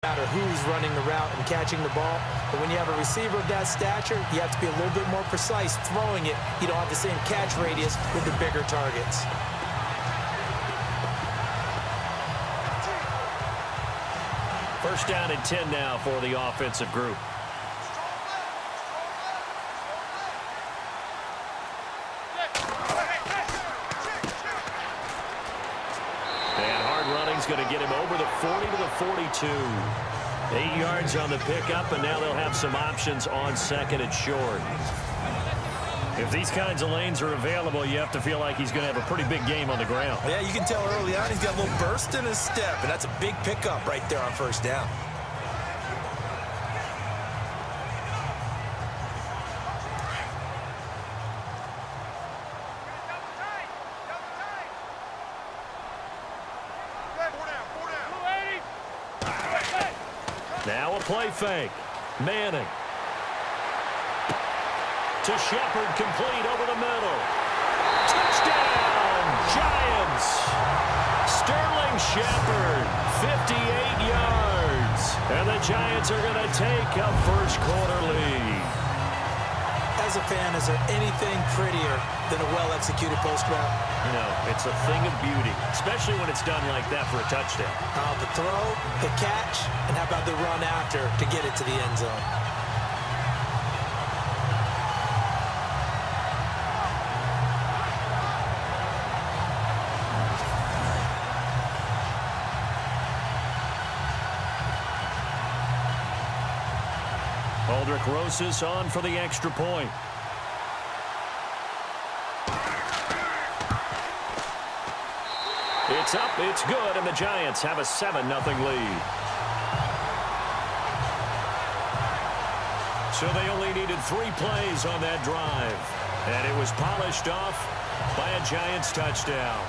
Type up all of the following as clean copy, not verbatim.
matter who's running the route and catching the ball. But when you have a receiver of that stature, you have to be a little bit more precise throwing it. You don't have the same catch radius with the bigger targets. First down and 10 now for the offensive group. Going to get him over the 40 to the 42. 8 yards on the pickup, and now they'll have some options on second and short. If these kinds of lanes are available, you have to feel like he's going to have a pretty big game on the ground. Yeah, you can tell early on he's got a little burst in his step, and that's a big pickup right there on first down. Now a play fake. Manning. To Shepard, complete over the middle. Touchdown, Giants. Sterling Shepard, 58 yards. And the Giants are going to take a first quarter lead. As a fan, is there anything prettier than a well-executed post route? No, it's a thing of beauty, especially when it's done like that for a touchdown. The throw, the catch, and how about the run after to get it to the end zone? Aldrick Rosas on for the extra point. It's up, it's good, and the Giants have a 7-0 lead. So they only needed 3 plays on that drive. And it was polished off by a Giants touchdown.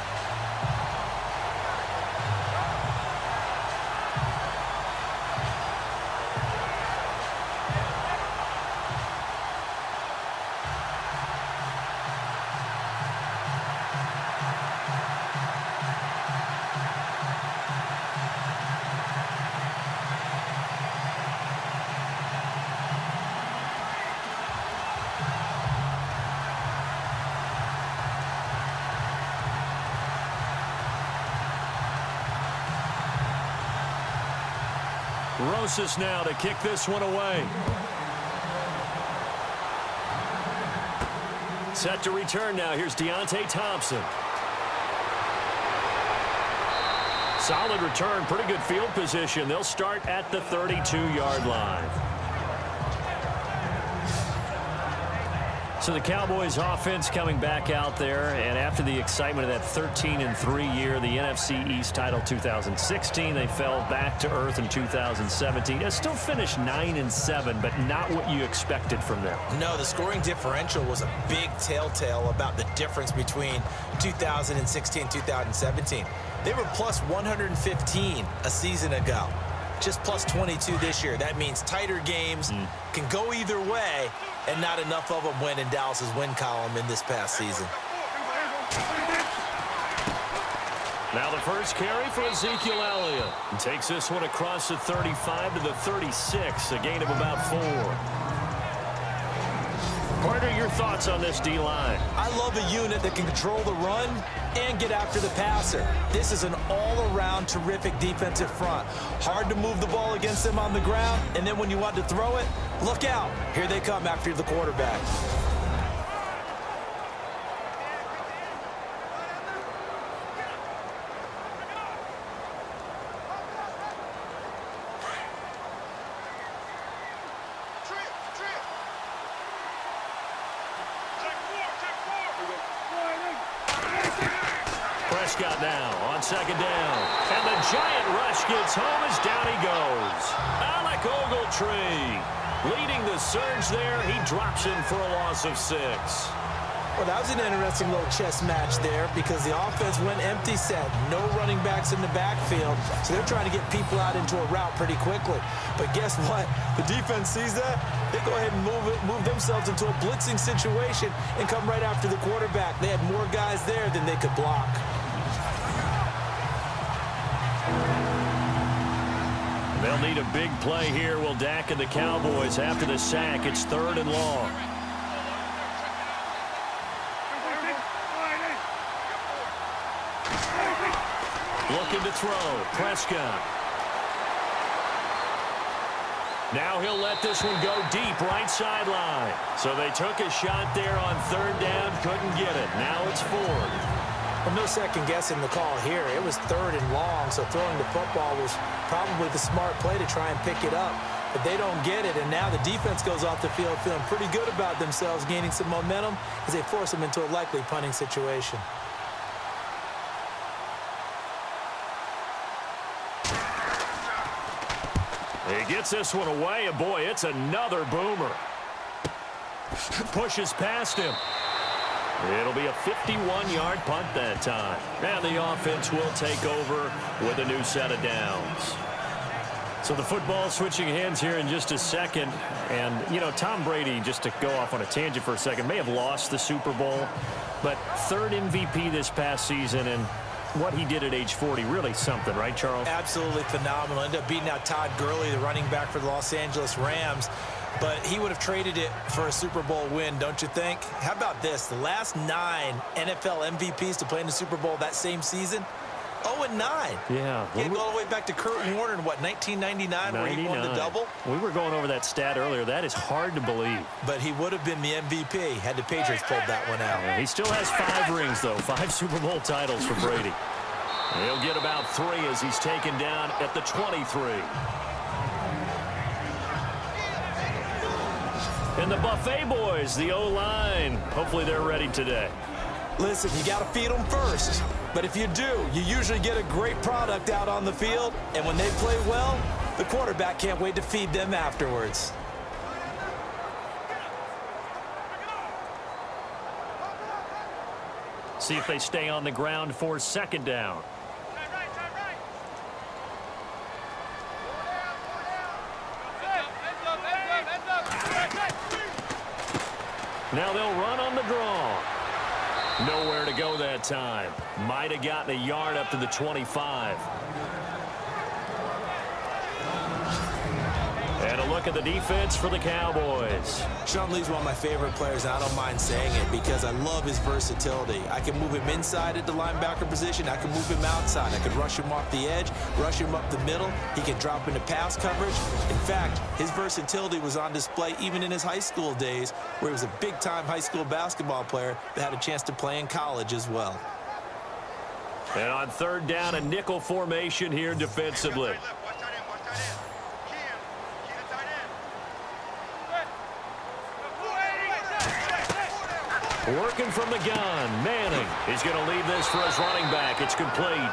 Rosas now to kick this one away. Set to return now. Here's Deontay Thompson. Solid return, pretty good field position. They'll start at the 32-yard line. So the Cowboys offense coming back out there, and after the excitement of that 13-3 year, the NFC East title 2016, they fell back to earth in 2017. They still finished 9-7, but not what you expected from them. No, the scoring differential was a big telltale about the difference between 2016 and 2017. They were plus 115 a season ago. Just plus 22 this year. That means tighter games can go either way, and not enough of them went in Dallas's win column in this past season. Now the first carry for Ezekiel Elliott. He takes this one across the 35 to the 36, a gain of about 4. Carter, your thoughts on this D-line? I love a unit that can control the run and get after the passer. This is an all-around terrific defensive front. Hard to move the ball against them on the ground, and then when you want to throw it, look out. Here they come after the quarterback. Prescott now on second down. And the giant rush gets home as down he goes. Alec Ogletree leading the surge there. He drops in for a loss of 6. Well, that was an interesting little chess match there because the offense went empty set. No running backs in the backfield, so they're trying to get people out into a route pretty quickly. But guess what? The defense sees that. They go ahead and move themselves into a blitzing situation and come right after the quarterback. They had more guys there than they could block. They'll They'll need a big play here. Will Dak and the Cowboys after the sack. It's 3rd and long. Looking to throw. Prescott. Now he'll let this one go deep right sideline. So they took a shot there on 3rd down. Couldn't get it. Now it's 4th. Well, no second guessing the call here. It was 3rd and long, so throwing the football was probably the smart play to try and pick it up. But they don't get it, and now the defense goes off the field feeling pretty good about themselves, gaining some momentum as they force them into a likely punting situation. He gets this one away, and boy, it's another boomer. Pushes past him. It'll be a 51-yard punt that time. And the offense will take over with a new set of downs. So the football switching hands here in just a second. And, you know, Tom Brady, just to go off on a tangent for a second, may have lost the Super Bowl. But 3rd MVP this past season, and what he did at age 40, really something, right, Charles? Absolutely phenomenal. Ended up beating out Todd Gurley, the running back for the Los Angeles Rams. But he would have traded it for a Super Bowl win, don't you think? How about this? The last 9 NFL MVPs to play in the Super Bowl that same season, 0-9. Yeah. Can't go all the way back to Kurt Warner in, what, 1999 where he won the double? We were going over that stat earlier. That is hard to believe. But he would have been the MVP had the Patriots pulled that one out. Yeah, he still has 5 rings, though. 5 Super Bowl titles for Brady. He'll get about 3 as he's taken down at the 23. And the Buffet boys, the O-line, hopefully they're ready today. Listen, you got to feed them first. But if you do, you usually get a great product out on the field. And when they play well, the quarterback can't wait to feed them afterwards. See if they stay on the ground for 2nd down. Now they'll run on the draw. Nowhere to go that time. Might have gotten a yard up to the 25. And a look at the defense for the Cowboys. Sean Lee's one of my favorite players, and I don't mind saying it because I love his versatility. I can move him inside at the linebacker position. I can move him outside. I can rush him off the edge, rush him up the middle. He can drop into pass coverage. In fact, his versatility was on display even in his high school days, where he was a big-time high school basketball player that had a chance to play in college as well. And on 3rd down, a nickel formation here defensively. Working from the gun, Manning. He's going to leave this for his running back. It's complete.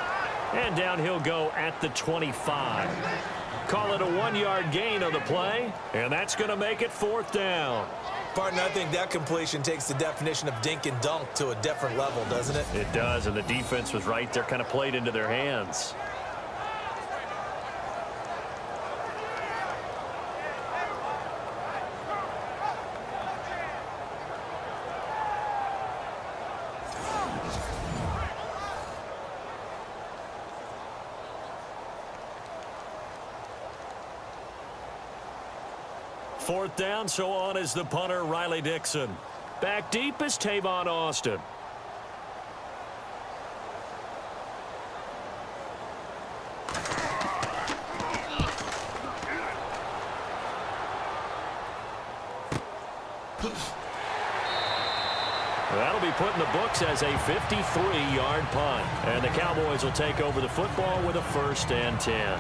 And down he'll go at the 25. Call it a 1-yard gain on the play, and that's going to make it 4th down. Partner, I think that completion takes the definition of dink and dunk to a different level, doesn't it? It does, and the defense was right there, kind of played into their hands. Fourth down, so on is the punter, Riley Dixon. Back deep is Tavon Austin. That'll be put in the books as a 53-yard punt. And the Cowboys will take over the football with a 1st and 10.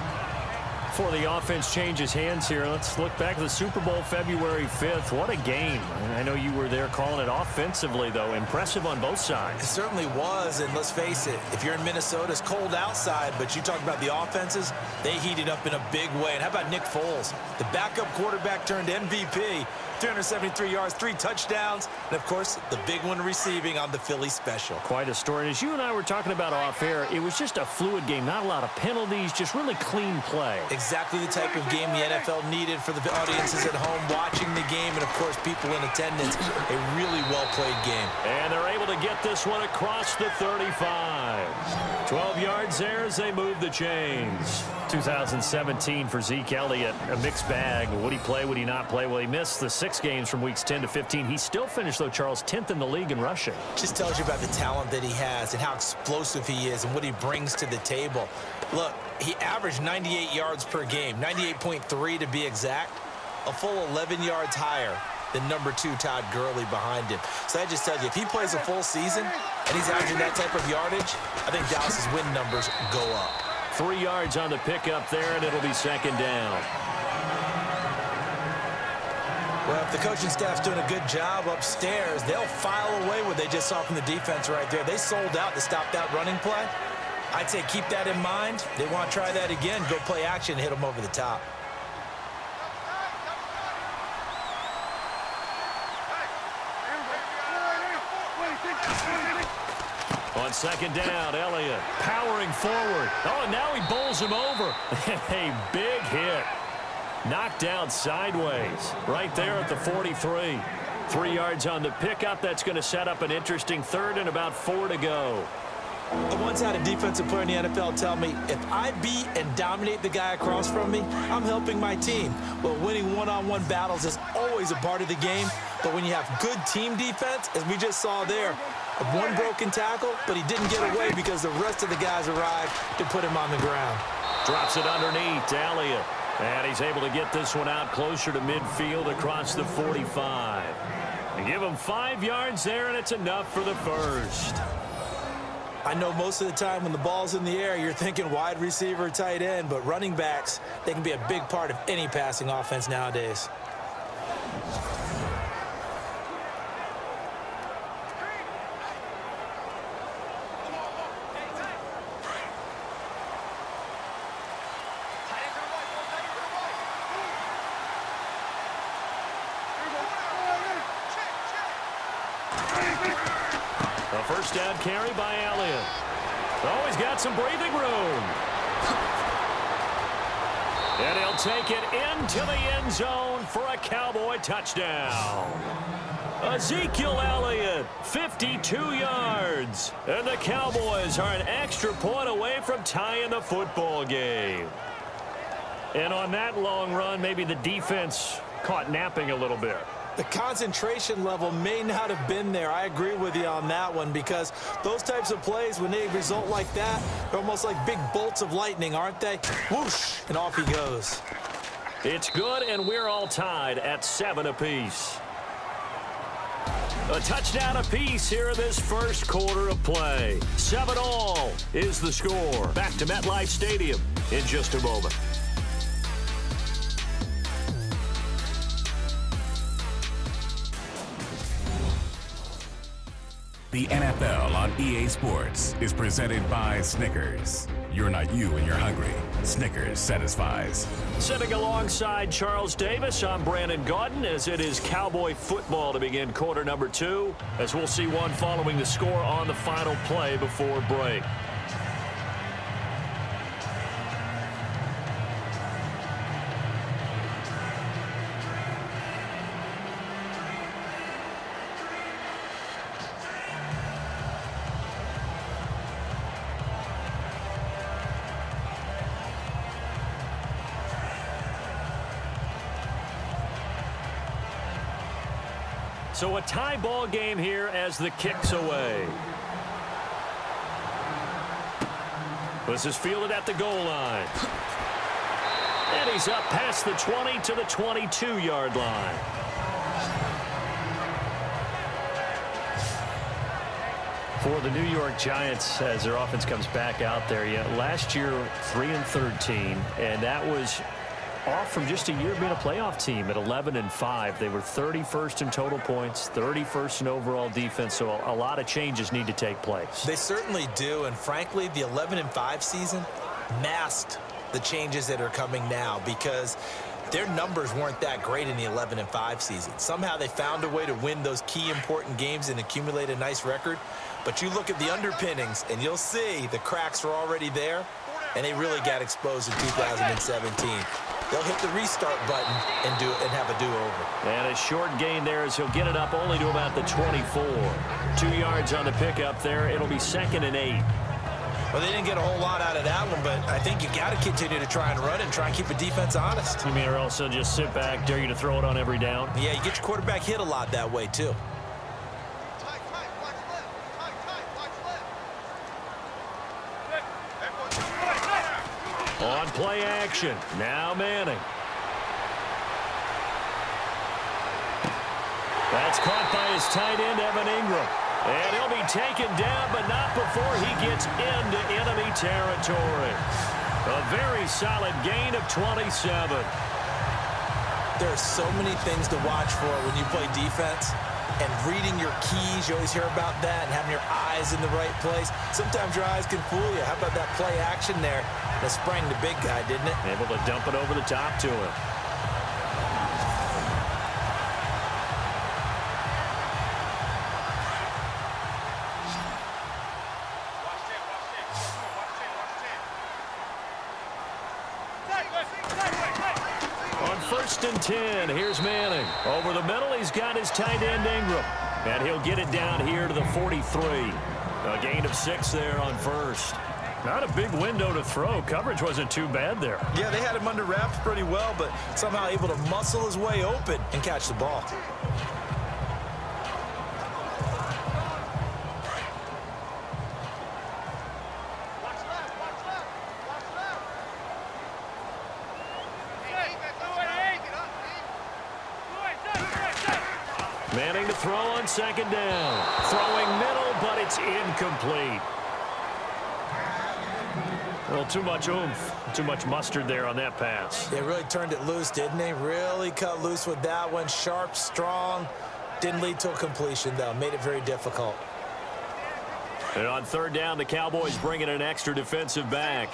Before the offense changes hands here, let's look back to the Super Bowl February 5th. What a game. I know you were there calling it offensively, though. Impressive on both sides. It certainly was, and let's face it, if you're in Minnesota, it's cold outside, but you talk about the offenses, they heated up in a big way. And how about Nick Foles, the backup quarterback turned MVP, 373 yards, 3 touchdowns, and, of course, the big one receiving on the Philly special. Quite a story. And as you and I were talking about off air, it was just a fluid game. Not a lot of penalties, just really clean play. Exactly the type of game the NFL needed for the audiences at home watching the game and, of course, people in attendance. A really well-played game. And they're able to get this one across the 35. 12 yards there as they move the chains. 2017 for Zeke Elliott, a mixed bag. Would he play? Would he not play? Well, he missed the 6 games from weeks 10 to 15. He still finished, though, Charles, 10th in the league in rushing. Just tells you about the talent that he has and how explosive he is and what he brings to the table. Look, he averaged 98 yards per game, 98.3 to be exact, a full 11 yards higher than number 2 Todd Gurley behind him. So that just tells you, if he plays a full season and he's averaging that type of yardage, I think Dallas's win numbers go up. 3 yards on the pickup there, and it'll be second down. Well, if the coaching staff's doing a good job upstairs, they'll file away what they just saw from the defense right there. They sold out to stop that running play. I'd say keep that in mind. They want to try that again, go play action, hit them over the top. On second down, Elliott powering forward. Oh, and now he bowls him over. A big hit. Knocked down sideways right there at the 43. 3 yards on the pickup. That's going to set up an interesting third and about 4 to go. I once had a defensive player in the NFL tell me, if I beat and dominate the guy across from me, I'm helping my team. Well, winning one-on-one battles is always a part of the game, but when you have good team defense, as we just saw there, one broken tackle, but he didn't get away because the rest of the guys arrived to put him on the ground. Drops it underneath to Elliott, and he's able to get this one out closer to midfield across the 45. They give him 5 yards there, and it's enough for the first. I know most of the time when the ball's in the air, you're thinking wide receiver, tight end, but running backs, they can be a big part of any passing offense nowadays. A first down carry by Elliott. Oh, he's got some breathing room. And he'll take it into the end zone for a Cowboy touchdown. Ezekiel Elliott, 52 yards. And the Cowboys are an extra point away from tying the football game. And on that long run, maybe the defense caught napping a little bit. The concentration level may not have been there. I agree with you on that one because those types of plays, when they result like that, they're almost like big bolts of lightning, aren't they? Whoosh, and off he goes. It's good, and we're all tied at 7 apiece. A touchdown apiece here in this first quarter of play. 7-all is the score. Back to MetLife Stadium in just a moment. The NFL on EA Sports is presented by Snickers. You're not you when you're hungry. Snickers satisfies. Sitting alongside Charles Davis, I'm Brandon Gaudin as it is Cowboy football to begin quarter number 2, as we'll see one following the score on the final play before break. So a tie ball game here as the kick's away. This is fielded at the goal line. And he's up past the 20 to the 22-yard line. For the New York Giants, as their offense comes back out there, last year 3-13, and that was off from just a year being a playoff team at 11-5. They were 31st in total points, 31st in overall defense, so a lot of changes need to take place. They certainly do, and frankly, the 11-5 season masked the changes that are coming now because their numbers weren't that great in the 11-5 season. Somehow they found a way to win those key important games and accumulate a nice record. But you look at the underpinnings, and you'll see the cracks are already there, and they really got exposed in 2017. They'll hit the restart button and have a do-over. And a short gain there as he'll get it up only to about the 24. 2 yards on the pickup there. It'll be 2nd and 8. Well, they didn't get a whole lot out of that one, but I think you got to continue to try and run and try and keep the defense honest. You mean or else they'll just sit back, dare you to throw it on every down? Yeah, you get your quarterback hit a lot that way, too. On play action. Now Manning. That's caught by his tight end, Evan Ingram. And he'll be taken down, but not before he gets into enemy territory. A very solid gain of 27. There are so many things to watch for when you play defense. And reading your keys, you always hear about that, and having your eyes in the right place. Sometimes your eyes can fool you. How about that play action there? That sprang the big guy, didn't it? Able to dump it over the top to him. On 1st and 10, here's Manning. Over the middle, he's got his tight end Ingram. And he'll get it down here to the 43. A gain of 6 there on 1st. Not a big window to throw. Coverage wasn't too bad there. Yeah, they had him under wraps pretty well, but somehow able to muscle his way open and catch the ball. Manning to throw on 2nd down. Throwing middle, but it's incomplete. Well, too much oomph, too much mustard there on that pass. They really turned it loose, didn't they? Really cut loose with that one. Sharp, strong. Didn't lead to a completion, though. Made it very difficult. And on 3rd down, the Cowboys bring in an extra defensive back.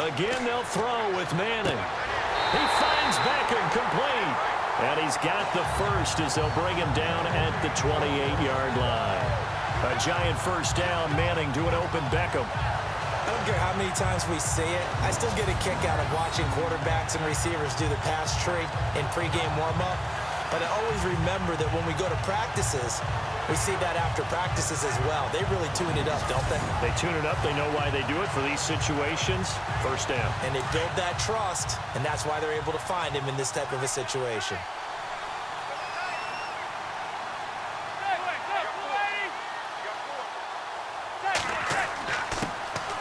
Again, they'll throw with Manning. He finds Beckham complete. And he's got the first as they'll bring him down at the 28-yard line. A giant 1st down, Manning to an open Beckham. I don't care how many times we see it. I still get a kick out of watching quarterbacks and receivers do the pass tree in pregame warm-up. But I always remember that when we go to practices, we see that after practices as well. They really tune it up, don't they? They tune it up. They know why they do it for these situations. 1st down. And they build that trust, and that's why they're able to find him in this type of a situation.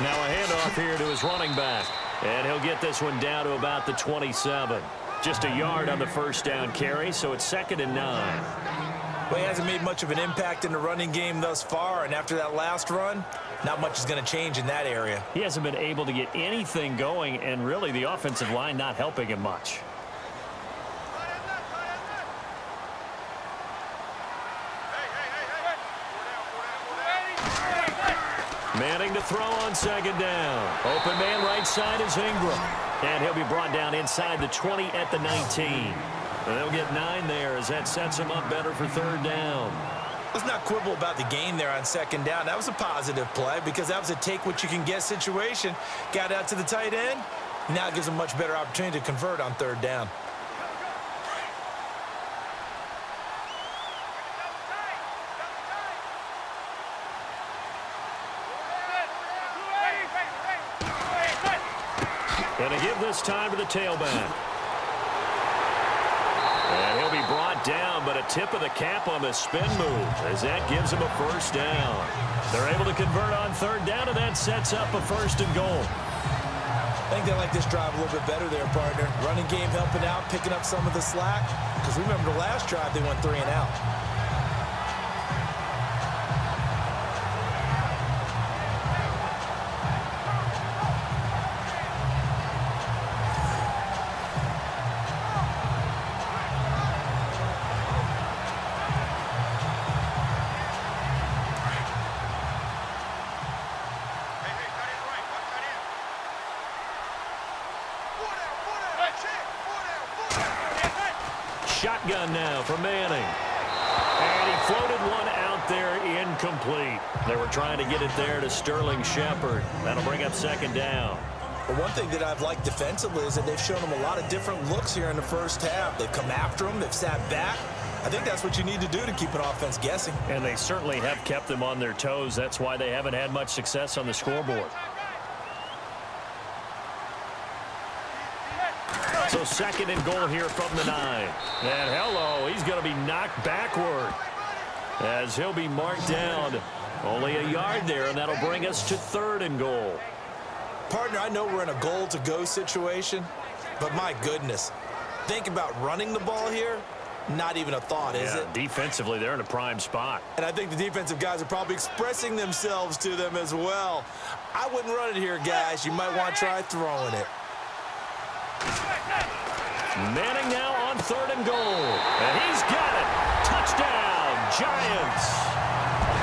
Now a handoff here to his running back. And he'll get this one down to about the 27. Just a yard on the 1st down carry, so it's 2nd and 9. Well, he hasn't made much of an impact in the running game thus far, and after that last run, not much is going to change in that area. He hasn't been able to get anything going, and really the offensive line not helping him much. Manning to throw on 2nd down. Open man right side is Ingram. And he'll be brought down inside the 20 at the 19. And they'll get 9 there as that sets him up better for 3rd down. Let's not quibble about the gain there on 2nd down. That was a positive play because that was a take-what-you-can-get situation. Got out to the tight end. Now it gives him a much better opportunity to convert on 3rd down. Going to give this time to the tailback. And he'll be brought down, but a tip of the cap on the spin move as that gives him a 1st down. They're able to convert on 3rd down, and that sets up a 1st and goal. I think they like this drive a little bit better there, partner. Running game helping out, picking up some of the slack. Because remember the last drive, they went 3 and out. Shotgun now for Manning. And he floated one out there incomplete. They were trying to get it there to Sterling Shepard. That'll bring up second down. But one thing that I've liked defensively is that they've shown them a lot of different looks here in the first half. They've come after them. They've sat back. I think that's what you need to do to keep an offense guessing. And they certainly have kept them on their toes. That's why they haven't had much success on the scoreboard. So second and goal here from the 9. And hello, he's going to be knocked backward as he'll be marked down. Only a yard there, and that'll bring us to third and goal. Partner, I know we're in a goal-to-go situation, but my goodness, think about running the ball here. Not even a thought, is it? Defensively, they're in a prime spot. And I think the defensive guys are probably expressing themselves to them as well. I wouldn't run it here, guys. You might want to try throwing it. Manning now on third and goal. And he's got it. Touchdown, Giants.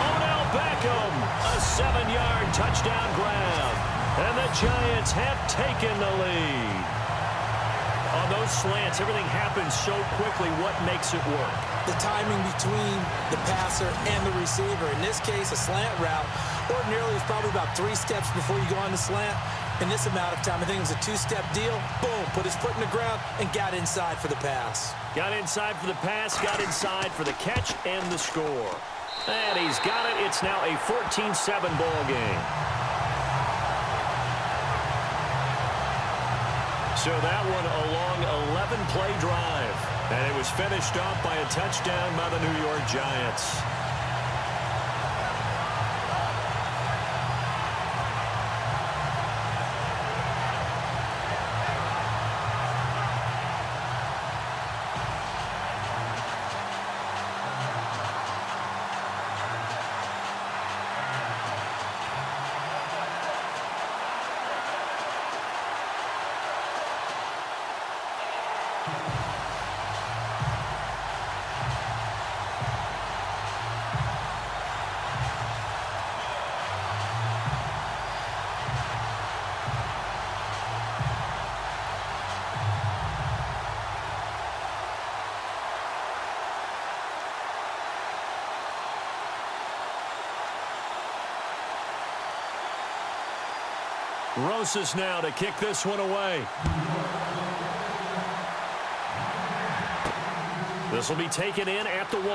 Odell Beckham, a 7-yard touchdown grab. And the Giants have taken the lead. On those slants, everything happens so quickly. What makes it work? The timing between the passer and the receiver. In this case, a slant route. Ordinarily, it's probably about 3 steps before you go on the slant. In this amount of time, I think it was a 2-step deal. Boom, put his foot in the ground and got inside for the pass. Got inside for the pass, got inside for the catch and the score. And he's got it. It's now a 14-7 ball game. So that one a long 11-play drive. And it was finished off by a touchdown by the New York Giants. Rosas now to kick this one away. This will be taken in at the 1.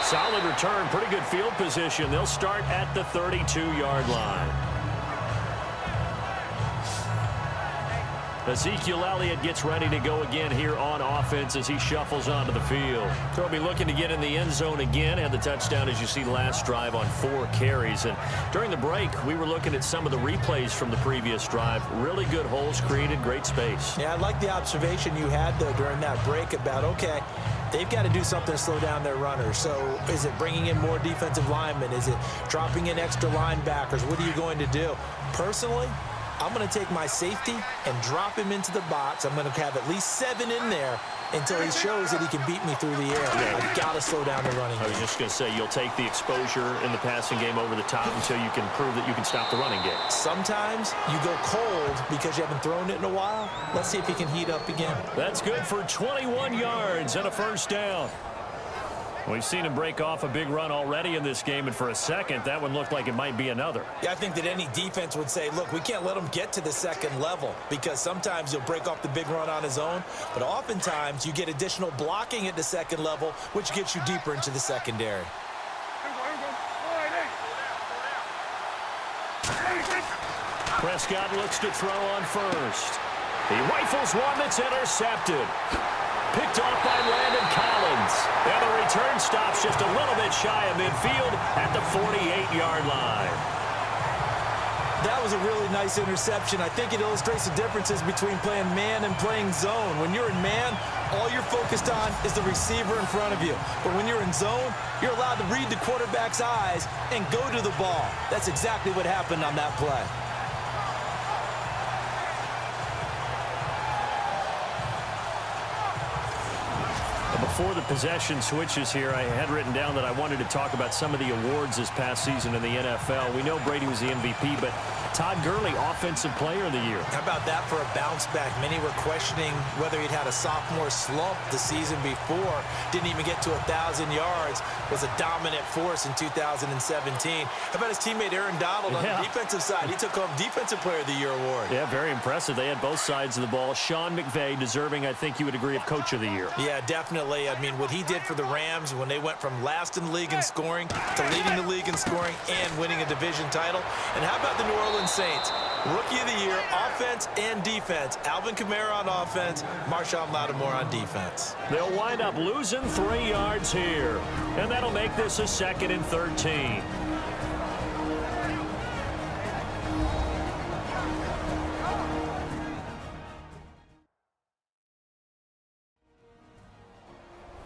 Solid return, pretty good field position. They'll start at the 32-yard line. Ezekiel Elliott gets ready to go again here on offense as he shuffles onto the field. They'll be looking to get in the end zone again. Had the touchdown, as you see, last drive on 4 carries. And during the break, we were looking at some of the replays from the previous drive. Really good holes created, great space. Yeah, I like the observation you had, though, during that break about, okay, they've got to do something to slow down their runners. So is it bringing in more defensive linemen? Is it dropping in extra linebackers? What are you going to do? Personally, I'm going to take my safety and drop him into the box. I'm going to have at least 7 in there until he shows that he can beat me through the air. Yeah. I've got to slow down the running game. I was just going to say, you'll take the exposure in the passing game over the top until you can prove that you can stop the running game. Sometimes you go cold because you haven't thrown it in a while. Let's see if he can heat up again. That's good for 21 yards and a first down. We've seen him break off a big run already in this game, and for a second, that one looked like it might be another. Yeah, I think that any defense would say, look, we can't let him get to the second level because sometimes he'll break off the big run on his own, but oftentimes you get additional blocking at the second level, which gets you deeper into the secondary. Prescott looks to throw on first. He rifles one that's intercepted. Picked off by Landon Collins. And the return stops just a little bit shy of midfield at the 48-yard line. That was a really nice interception. I think it illustrates the differences between playing man and playing zone. When you're in man, all you're focused on is the receiver in front of you. But when you're in zone, you're allowed to read the quarterback's eyes and go to the ball. That's exactly what happened on that play. Before the possession switches here, I had written down that I wanted to talk about some of the awards this past season in the NFL. We know Brady was the MVP, but Todd Gurley, Offensive Player of the Year. How about that for a bounce back? Many were questioning whether he'd had a sophomore slump the season before. Didn't even get to 1,000 yards. Was a dominant force in 2017. How about his teammate Aaron Donald on the defensive side? He took home Defensive Player of the Year award. Yeah, very impressive. They had both sides of the ball. Sean McVay deserving, I think you would agree, of Coach of the Year. Yeah, definitely. I mean, what he did for the Rams when they went from last in the league in scoring to leading the league in scoring and winning a division title. And how about the New Orleans Saints? Rookie of the Year, offense and defense. Alvin Kamara on offense, Marshawn Lattimore on defense. They'll wind up losing 3 yards here. And that'll make this a 2nd and 13.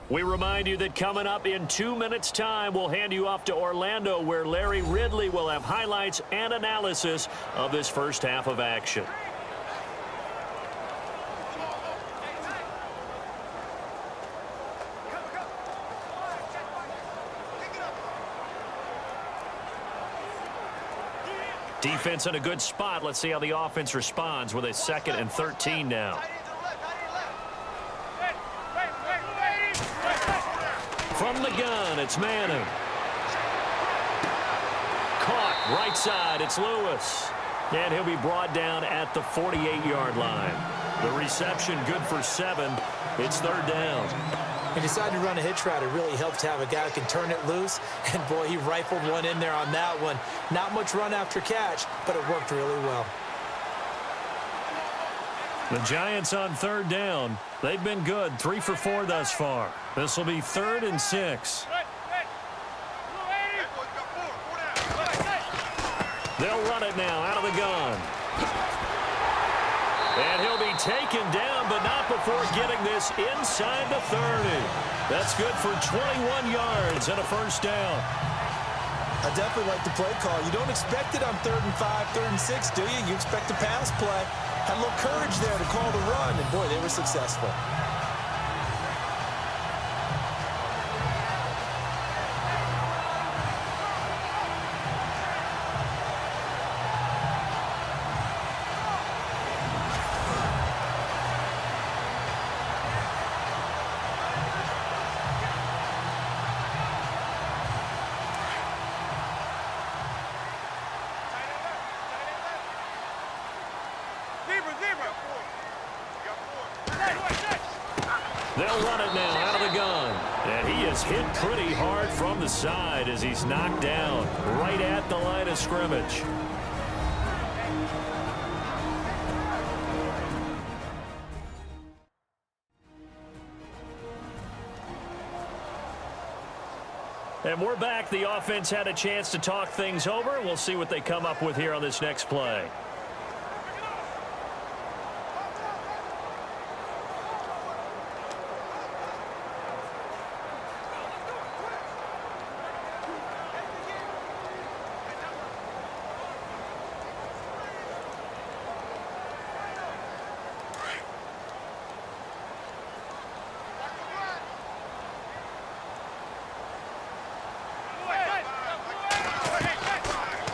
We remind you that coming up in 2 minutes' time, we'll hand you off to Orlando, where Larry Ridley will have highlights and analysis of this first half of action. Defense in a good spot. Let's see how the offense responds with a 2nd and 13 now. From the gun, it's Manning. Caught right side, it's Lewis. And he'll be brought down at the 48-yard line. The reception good for 7. It's 3rd down. He decided to run a hitch route. It really helps to have a guy who can turn it loose. And, boy, he rifled one in there on that one. Not much run after catch, but it worked really well. The Giants on 3rd down. They've been good, 3 for 4 thus far. This will be 3rd and 6. They'll run it now out of the gun. And he'll be taken down, but not before getting this inside the 30. That's good for 21 yards and a 1st down. I definitely like the play call. You don't expect it on 3rd and 5, 3rd and 6, do you? You expect a pass play. Had a little courage there to call the run, and, boy, they were successful. They'll run it now out of the gun. And he is hit pretty hard from the side as he's knocked down right at the line of scrimmage. And we're back. The offense had a chance to talk things over. We'll see what they come up with here on this next play.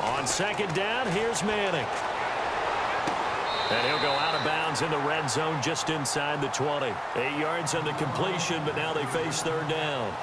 On 2nd down, here's Manning. And he'll go out of bounds in the red zone just inside the 20. 8 yards on the completion, but now they face 3rd down.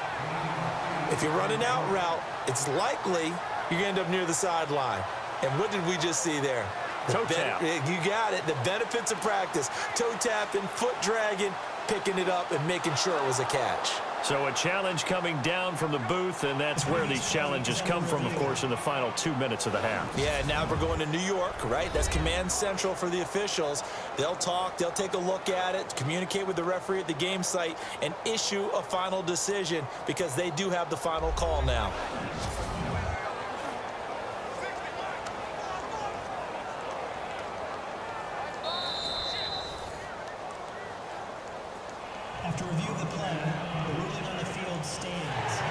If you're running out route, it's likely you're going to end up near the sideline. And what did we just see there? Toe tap. You got it. The benefits of practice. Toe tapping, foot dragging, picking it up, and making sure it was a catch. So a challenge coming down from the booth, and that's where these challenges come from, of course, in the final 2 minutes of the half. Yeah, now we're going to New York, right? That's command central for the officials. They'll talk, they'll take a look at it, communicate with the referee at the game site, and issue a final decision because they do have the final call now. After review of the play, the ruling on the field stands.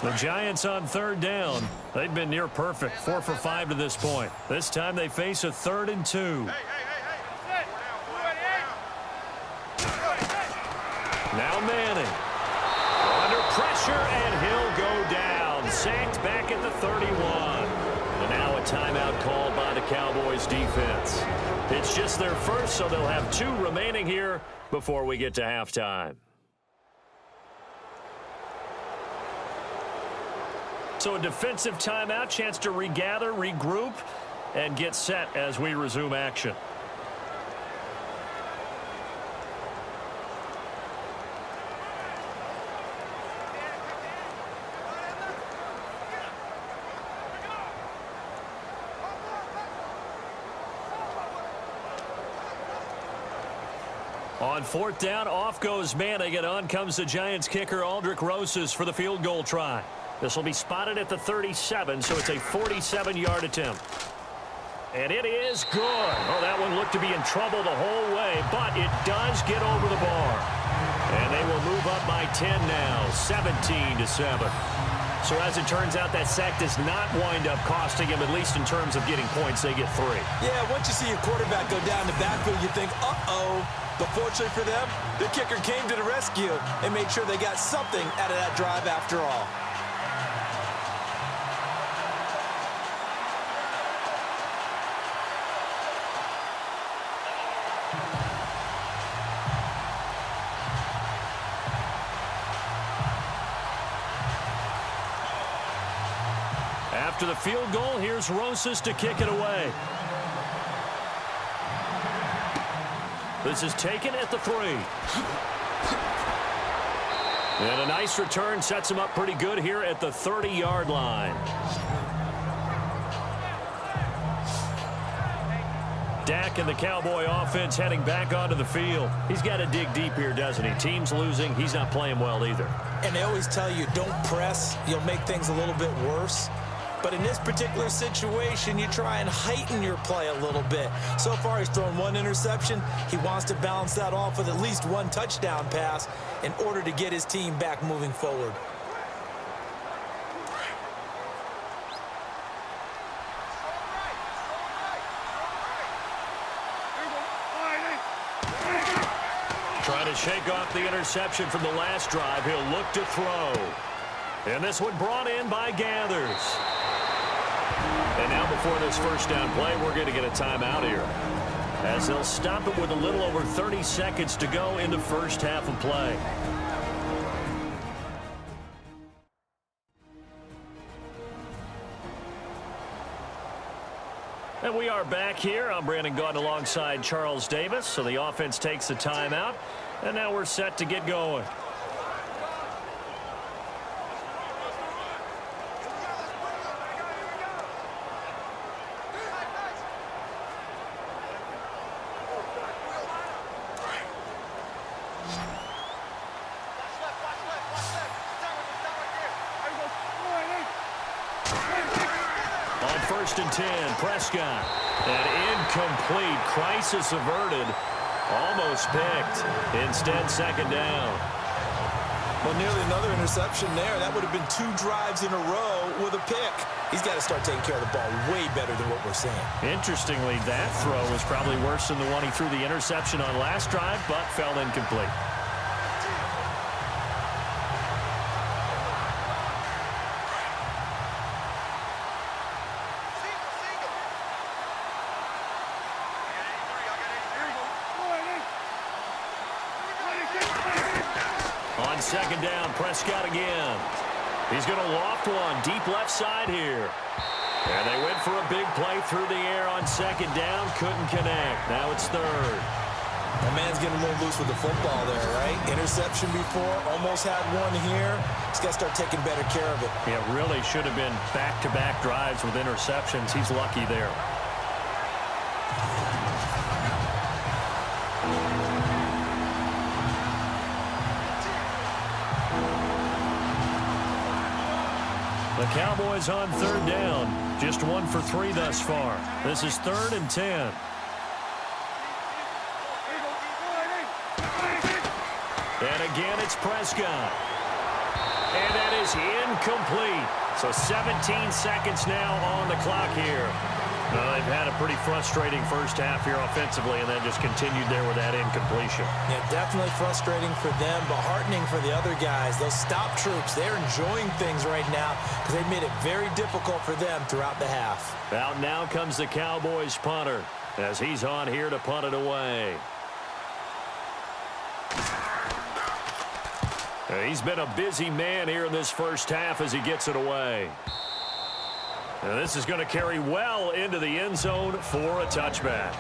The Giants on 3rd down. They've been near perfect, 4 for 5 to this point. This time they face a 3rd and 2. Now Manning. Under pressure, and he'll go down. Sacked back at the 31. And now a timeout called by the Cowboys defense. It's just their first, so they'll have 2 remaining here before we get to halftime. So a defensive timeout, chance to regather, regroup, and get set as we resume action. On 4th down, off goes Manning, and on comes the Giants kicker Aldrick Rosas for the field goal try. This will be spotted at the 37, so it's a 47-yard attempt. And it is good. Oh, that one looked to be in trouble the whole way, but it does get over the bar. And they will move up by 10 now, 17-7. So as it turns out, that sack does not wind up costing him, at least in terms of getting points. They get 3. Yeah, once you see your quarterback go down the backfield, you think, uh-oh. But fortunately for them, the kicker came to the rescue and made sure they got something out of that drive after all. After the field goal, here's Rosas to kick it away. This is taken at the 3. And a nice return sets him up pretty good here at the 30-yard line. Dak and the Cowboy offense heading back onto the field. He's got to dig deep here, doesn't he? Team's losing. He's not playing well either. And they always tell you, don't press. You'll make things a little bit worse. But in this particular situation, you try and heighten your play a little bit. So far, he's thrown 1 interception. He wants to balance that off with at least 1 touchdown pass in order to get his team back moving forward. Trying to shake off the interception from the last drive. He'll look to throw. And this one brought in by Gathers. And now before this first down play, we're going to get a timeout here, as they'll stop it with a little over 30 seconds to go in the first half of play. And we are back here. I'm Brandon Gaudin alongside Charles Davis. So the offense takes the timeout, and now we're set to get going. First and 10, Prescott. An incomplete, crisis averted, almost picked. Instead, second down. Well, nearly another interception there. That would have been 2 drives in a row with a pick. He's got to start taking care of the ball way better than what we're seeing. Interestingly, that throw was probably worse than the one he threw the interception on last drive, but fell incomplete. On second down, Prescott again. He's going to loft one deep left side here. And they went for a big play through the air on second down. Couldn't connect. Now it's third. That man's getting a little loose with the football there, right? Interception before, almost had one here. He's got to start taking better care of it. Yeah, really should have been back-to-back drives with interceptions. He's lucky there. The Cowboys on third down. Just 1 for 3 thus far. This is 3rd and 10. And again, it's Prescott. And that is incomplete. So 17 seconds now on the clock here. Well, they've had a pretty frustrating first half here offensively, and then just continued there with that incompletion. Yeah, definitely frustrating for them, but heartening for the other guys. Those stop troops, they're enjoying things right now because they've made it very difficult for them throughout the half. Out now comes the Cowboys punter as he's on here to punt it away. He's been a busy man here in this first half as he gets it away. And this is going to carry well into the end zone for a touchback.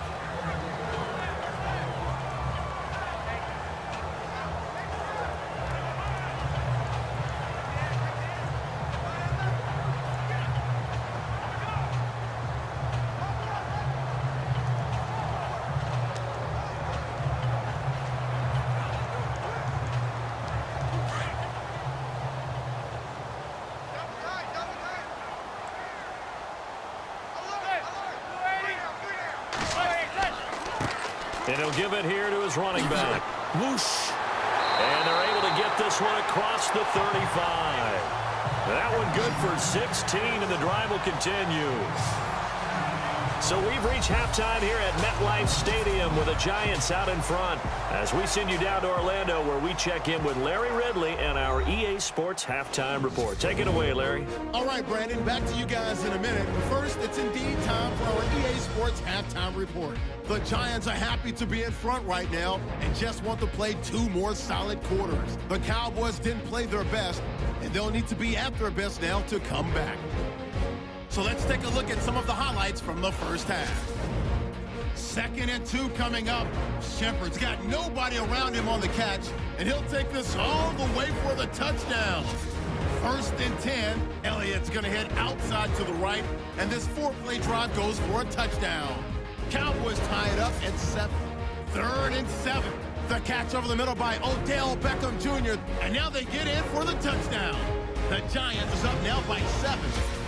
And he'll give it here to his running back. Whoosh. And they're able to get this one across the 35. That one good for 16, and the drive will continue. So we've reached halftime here at MetLife Stadium with the Giants out in front as we send you down to Orlando where we check in with Larry Ridley and our EA Sports Halftime Report. Take it away, Larry. All right, Brandon, back to you guys in a minute. But first, it's indeed time for our EA Sports Halftime Report. The Giants are happy to be in front right now and just want to play 2 more solid quarters. The Cowboys didn't play their best, and they'll need to be at their best now to come back. So let's take a look at some of the highlights from the first half. 2nd and 2 coming up. Shepard's got nobody around him on the catch, and he'll take this all the way for the touchdown. 1st and 10. Elliott's going to head outside to the right, and this 4-play drive goes for a touchdown. Cowboys tie it up at 7. 3rd and 7. The catch over the middle by Odell Beckham Jr., and now they get in for the touchdown. The Giants are up now by 7.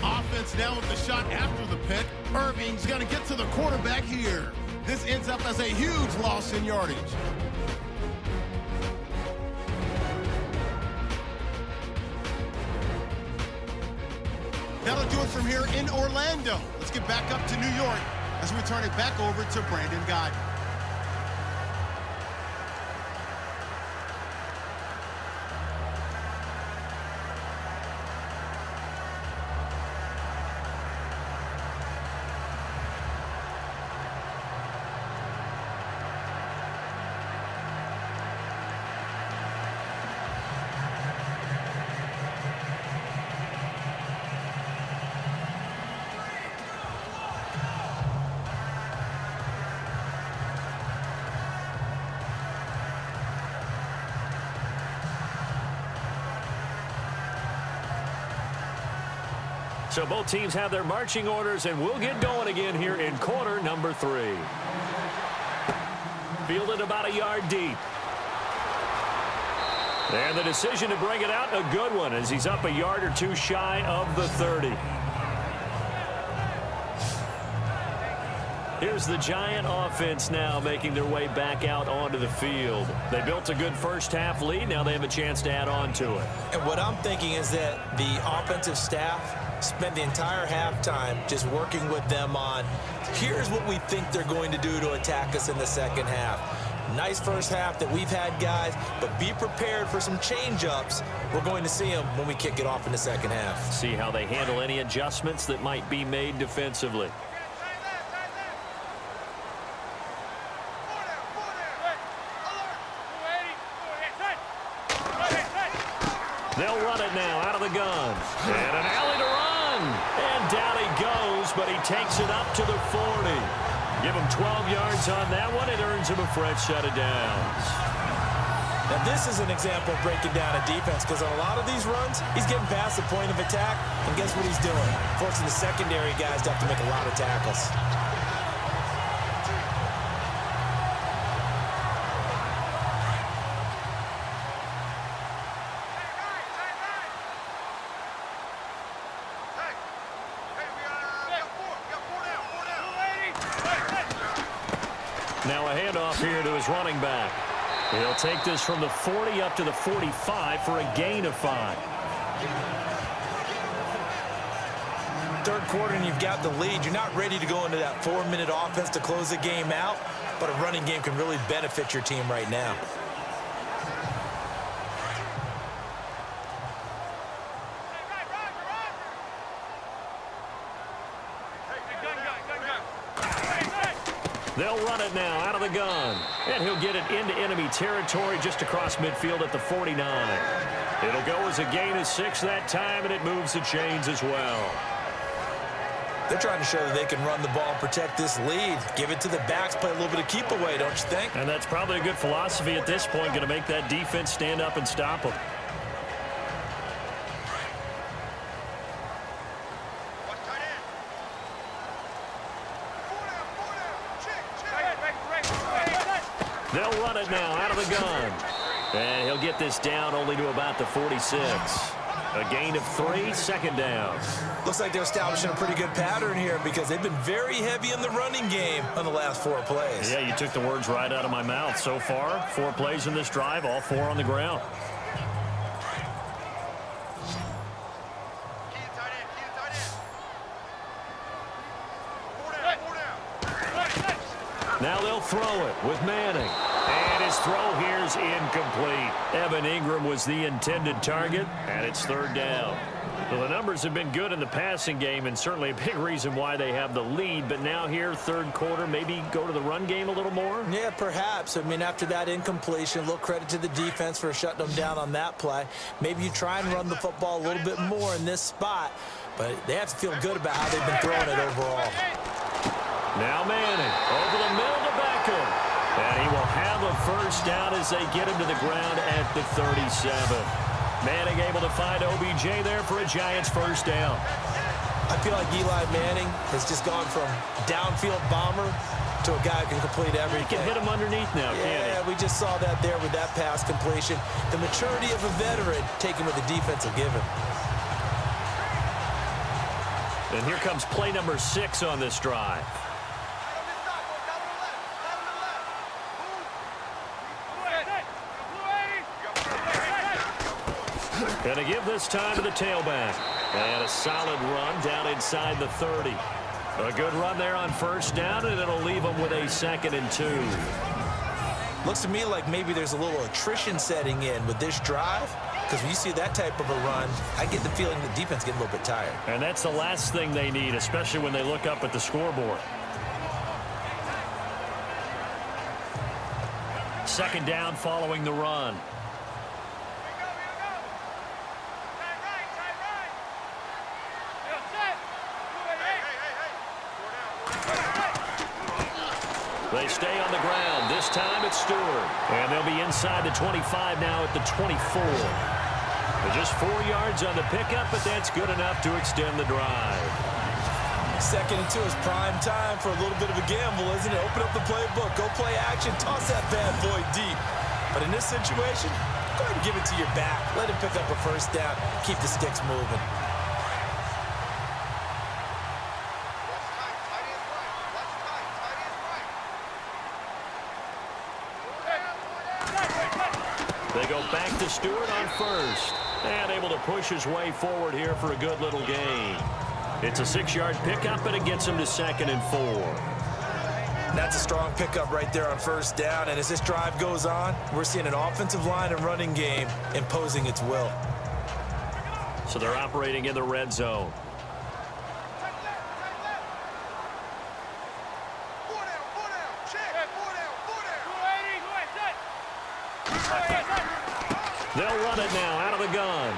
Offense now with the shot after the pick. Irving's going to get to the quarterback here. This ends up as a huge loss in yardage. That'll do it from here in Orlando. Let's get back up to New York as we turn it back over to Brandon Godden. So both teams have their marching orders, and we'll get going again here in quarter number 3. Fielded about a yard deep. And the decision to bring it out, a good one, as he's up a yard or 2 shy of the 30. Here's the Giant offense now making their way back out onto the field. They built a good first half lead. Now they have a chance to add on to it. And what I'm thinking is that the offensive staff spent the entire halftime just working with them on, here's what we think they're going to do to attack us in the second half. Nice first half that we've had, guys, but be prepared for some change-ups. We're going to see them when we kick it off in the second half. See how they handle any adjustments that might be made defensively. They'll run it now out of the gun. And an alley to run. And down he goes, but he takes it up to the 40. Give him 12 yards on that one. It earns him a fresh set of downs. Now, this is an example of breaking down a defense because on a lot of these runs, he's getting past the point of attack, and guess what he's doing? Forcing the secondary guys to have to make a lot of tackles. Now a handoff here to his running back. He'll take this from the 40 up to the 45 for a gain of 5. third quarter and you've got the lead, you're not ready to go into that 4-minute offense to close the game out, but a running game can really benefit your team right now. They'll run it now out of the gun. And he'll get it into enemy territory just across midfield at the 49. It'll go as a gain of 6 that time, and it moves the chains as well. They're trying to show that they can run the ball and protect this lead. Give it to the backs, play a little bit of keep away, don't you think? And that's probably a good philosophy at this point, going to make that defense stand up and stop them. They'll run it now out of the gun. And he'll get this down only to about the 46. A gain of 3, second down. Looks like they're establishing a pretty good pattern here because they've been very heavy in the running game on the last 4 plays. Yeah, you took the words right out of my mouth. So far, 4 plays in this drive, all 4 on the ground. Now they'll throw it with Manning. And his throw here is incomplete. Evan Ingram was the intended target, and it's third down. Well, the numbers have been good in the passing game, and certainly a big reason why they have the lead. But now here, third quarter, maybe go to the run game a little more? Yeah, perhaps. I mean, after that incompletion, a little credit to the defense for shutting them down on that play. Maybe you try and run the football a little bit more in this spot, but they have to feel good about how they've been throwing it overall. Now Manning over the middle to Beckham. And he will have a first down as they get him to the ground at the 37. Manning able to find OBJ there for a Giants first down. I feel like Eli Manning has just gone from downfield bomber to a guy who can complete everything. He can hit him underneath now, can't he? Yeah, we just saw that there with that pass completion. The maturity of a veteran taken with the defense will give him. And here comes play number 6 on this drive. And to give this time to the tailback. And a solid run down inside the 30. A good run there on first down, and it'll leave them with a 2nd and 2. Looks to me like maybe there's a little attrition setting in with this drive, because when you see that type of a run, I get the feeling the defense getting a little bit tired. And that's the last thing they need, especially when they look up at the scoreboard. 2nd down following the run. They stay on the ground. This time it's Stewart. And they'll be inside the 25 now at the 24. But just 4 yards on the pickup, but that's good enough to extend the drive. 2nd and 2 is prime time for a little bit of a gamble, isn't it? Open up the playbook, go play action, toss that bad boy deep. But in this situation, go ahead and give it to your back. Let him pick up a first down. Keep the sticks moving. They go back to Stewart on first. And able to push his way forward here for a good little gain. It's a 6-yard pickup, and it gets him to 2nd and 4. That's a strong pickup right there on first down. And as this drive goes on, we're seeing an offensive line and running game imposing its will. So they're operating in the red zone. They'll run it now out of the gun.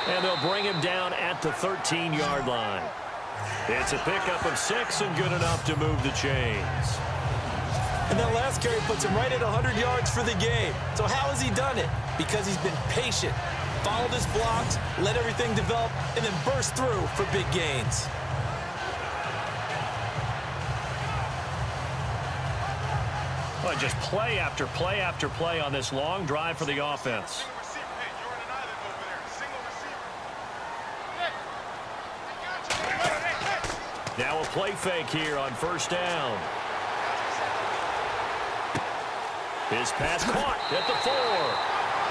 And they'll bring him down at the 13-yard line. It's a pickup of 6 and good enough to move the chains. And that last carry puts him right at 100 yards for the game. So how has he done it? Because he's been patient, followed his blocks, let everything develop, and then burst through for big gains. Well, just play after play after play on this long drive for the offense. Now a play fake here on first down. His pass caught at the 4.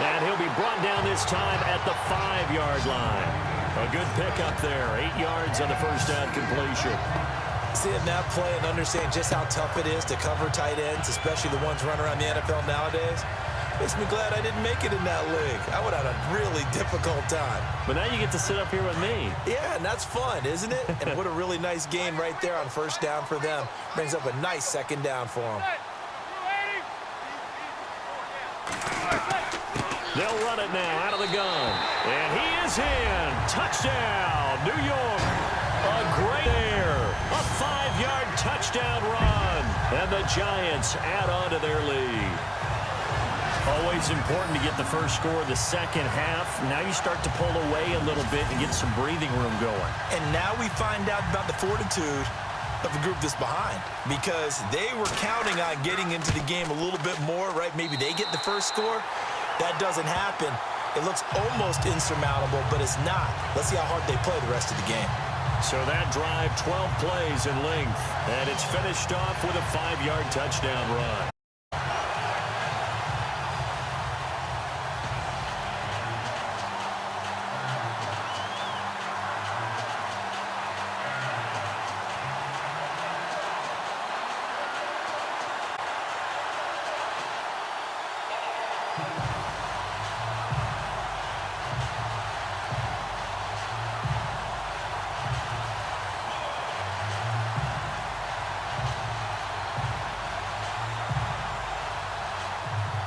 And he'll be brought down this time at the 5-yard line. A good pickup there. 8 yards on the first down completion. Seeing that play and understanding just how tough it is to cover tight ends, especially the ones running around the NFL nowadays, makes me glad I didn't make it in that league. I would have had a really difficult time. But now you get to sit up here with me. Yeah, and that's fun, isn't it? And what a really nice gain right there on first down for them. Brings up a nice second down for them. They'll run it now out of the gun. And he is in. Touchdown, New York. A great air. A 5-yard touchdown run. And the Giants add on to their lead. Always important to get the first score of the second half. Now you start to pull away a little bit and get some breathing room going. And now we find out about the fortitude of the group that's behind, because they were counting on getting into the game a little bit more, right? Maybe they get the first score. That doesn't happen. It looks almost insurmountable, but it's not. Let's see how hard they play the rest of the game. So that drive, 12 plays in length, and it's finished off with a 5-yard touchdown run.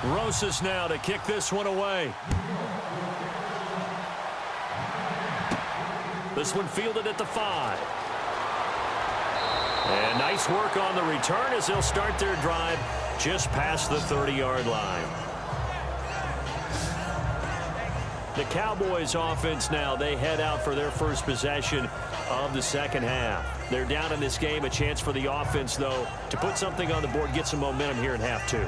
Rosas now to kick this one away. This one fielded at the 5. And nice work on the return as they'll start their drive just past the 30-yard line. The Cowboys offense now, they head out for their first possession of the second half. They're down in this game. A chance for the offense, though, to put something on the board, get some momentum here in half 2.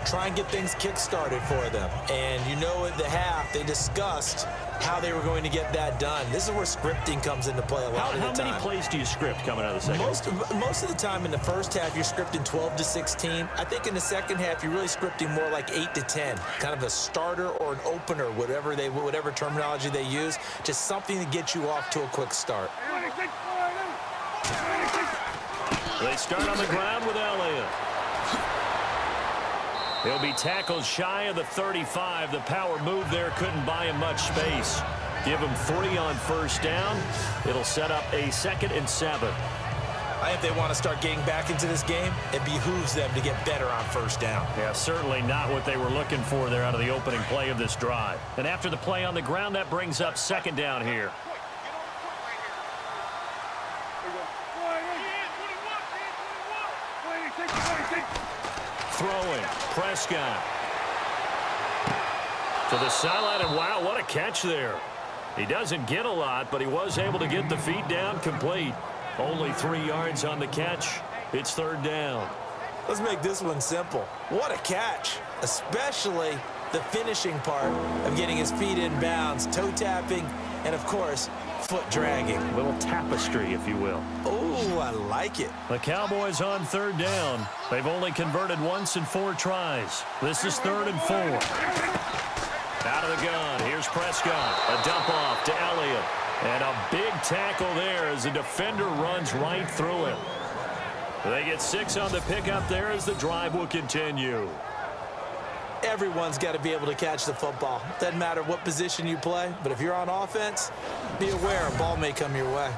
Try and get things kick-started for them. And you know at the half, they discussed how they were going to get that done. This is where scripting comes into play a lot of the time. How many plays do you script coming out of the second? Most of the time in the first half, you're scripting 12 to 16. I think in the second half, you're really scripting more like 8 to 10. Kind of a starter or an opener, whatever terminology they use. Just something to get you off to a quick start. They start on the ground with Elliott. He'll be tackled shy of the 35. The power move there couldn't buy him much space. Give him 3 on first down. It'll set up a 2nd and 7. I think they want to start getting back into this game. It behooves them to get better on first down. Yeah, certainly not what they were looking for there out of the opening play of this drive. And after the play on the ground, that brings up 2nd down here. Throwing, Prescott. To the sideline, and wow, what a catch there. He doesn't get a lot, but he was able to get the feet down complete. Only 3 yards on the catch. It's 3rd down. Let's make this one simple. What a catch, especially the finishing part of getting his feet in bounds, toe tapping, and of course, foot dragging. A little tapestry, if you will. Oh, I like it. The Cowboys on 3rd down. They've only converted once in 4 tries. This is 3rd and 4. Out of the gun, here's Prescott. A dump off to Elliott. And a big tackle there as the defender runs right through him. They get 6 on the pickup there as the drive will continue. Everyone's got to be able to catch the football. Doesn't matter what position you play, but if you're on offense, be aware a ball may come your way.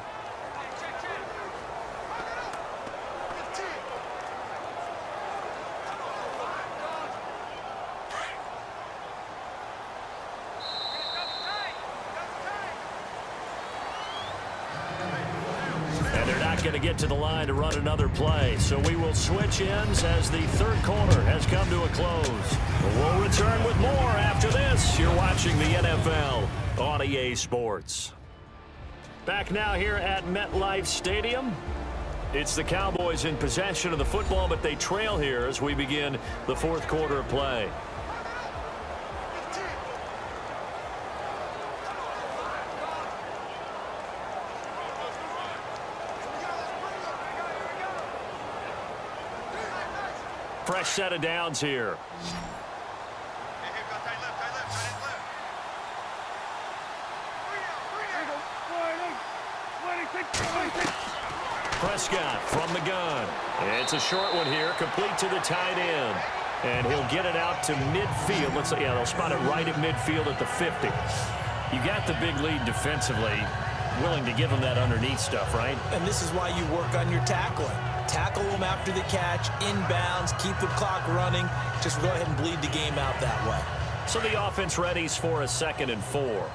Going to get to the line to run another play. So we will switch ends as the 3rd quarter has come to a close. We'll return with more after this. You're watching the NFL on EA Sports. Back now here at MetLife Stadium. It's the Cowboys in possession of the football, but they trail here as we begin the 4th quarter of play. Fresh set of downs here. Prescott from the gun. It's a short one here, complete to the tight end. And he'll get it out to midfield. Yeah, they'll spot it right at midfield at the 50. You got the big lead defensively. Willing to give them that underneath stuff, right? And this is why you work on your tackling. Tackle them after the catch, inbounds, keep the clock running. Just go ahead and bleed the game out that way. So the offense readies for a 2nd and 4.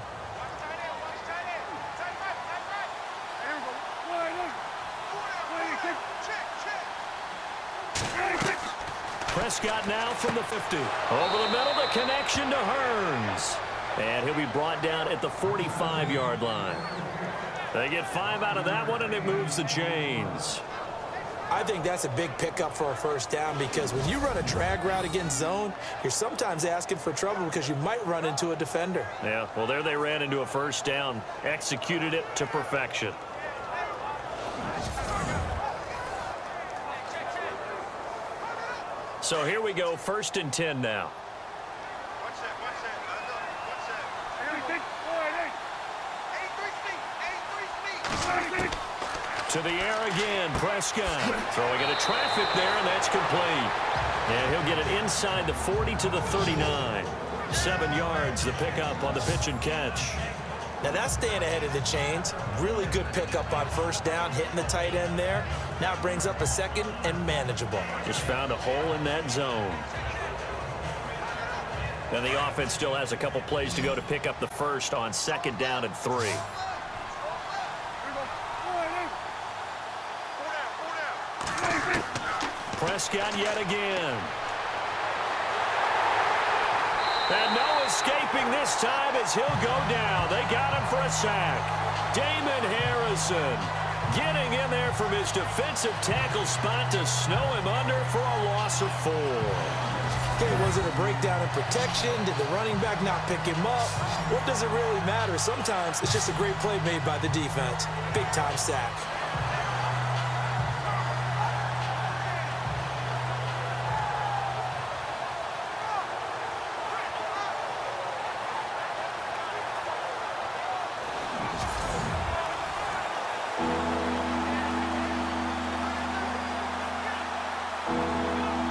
Prescott now from the 50. Over the middle, the connection to Hearns. And he'll be brought down at the 45-yard line. They get 5 out of that one, and it moves the chains. I think that's a big pickup for a first down because when you run a drag route against zone, you're sometimes asking for trouble because you might run into a defender. Yeah, well, there they ran into a first down, executed it to perfection. So here we go, 1st and 10 now. To the air again, Prescott. Throwing into traffic there, and that's complete. And he'll get it inside the 40 to the 39. 7 yards, the pickup on the pitch and catch. Now that's staying ahead of the chains. Really good pickup on first down, hitting the tight end there. Now it brings up a 2nd and manageable. Just found a hole in that zone. And the offense still has a couple plays to go to pick up the first on 2nd down and 3. Prescott yet again. And no escaping this time as he'll go down. They got him for a sack. Damon Harrison getting in there from his defensive tackle spot to snow him under for a loss of 4. Okay, was it a breakdown in protection? Did the running back not pick him up? What does it really matter? Sometimes it's just a great play made by the defense. Big-time sack.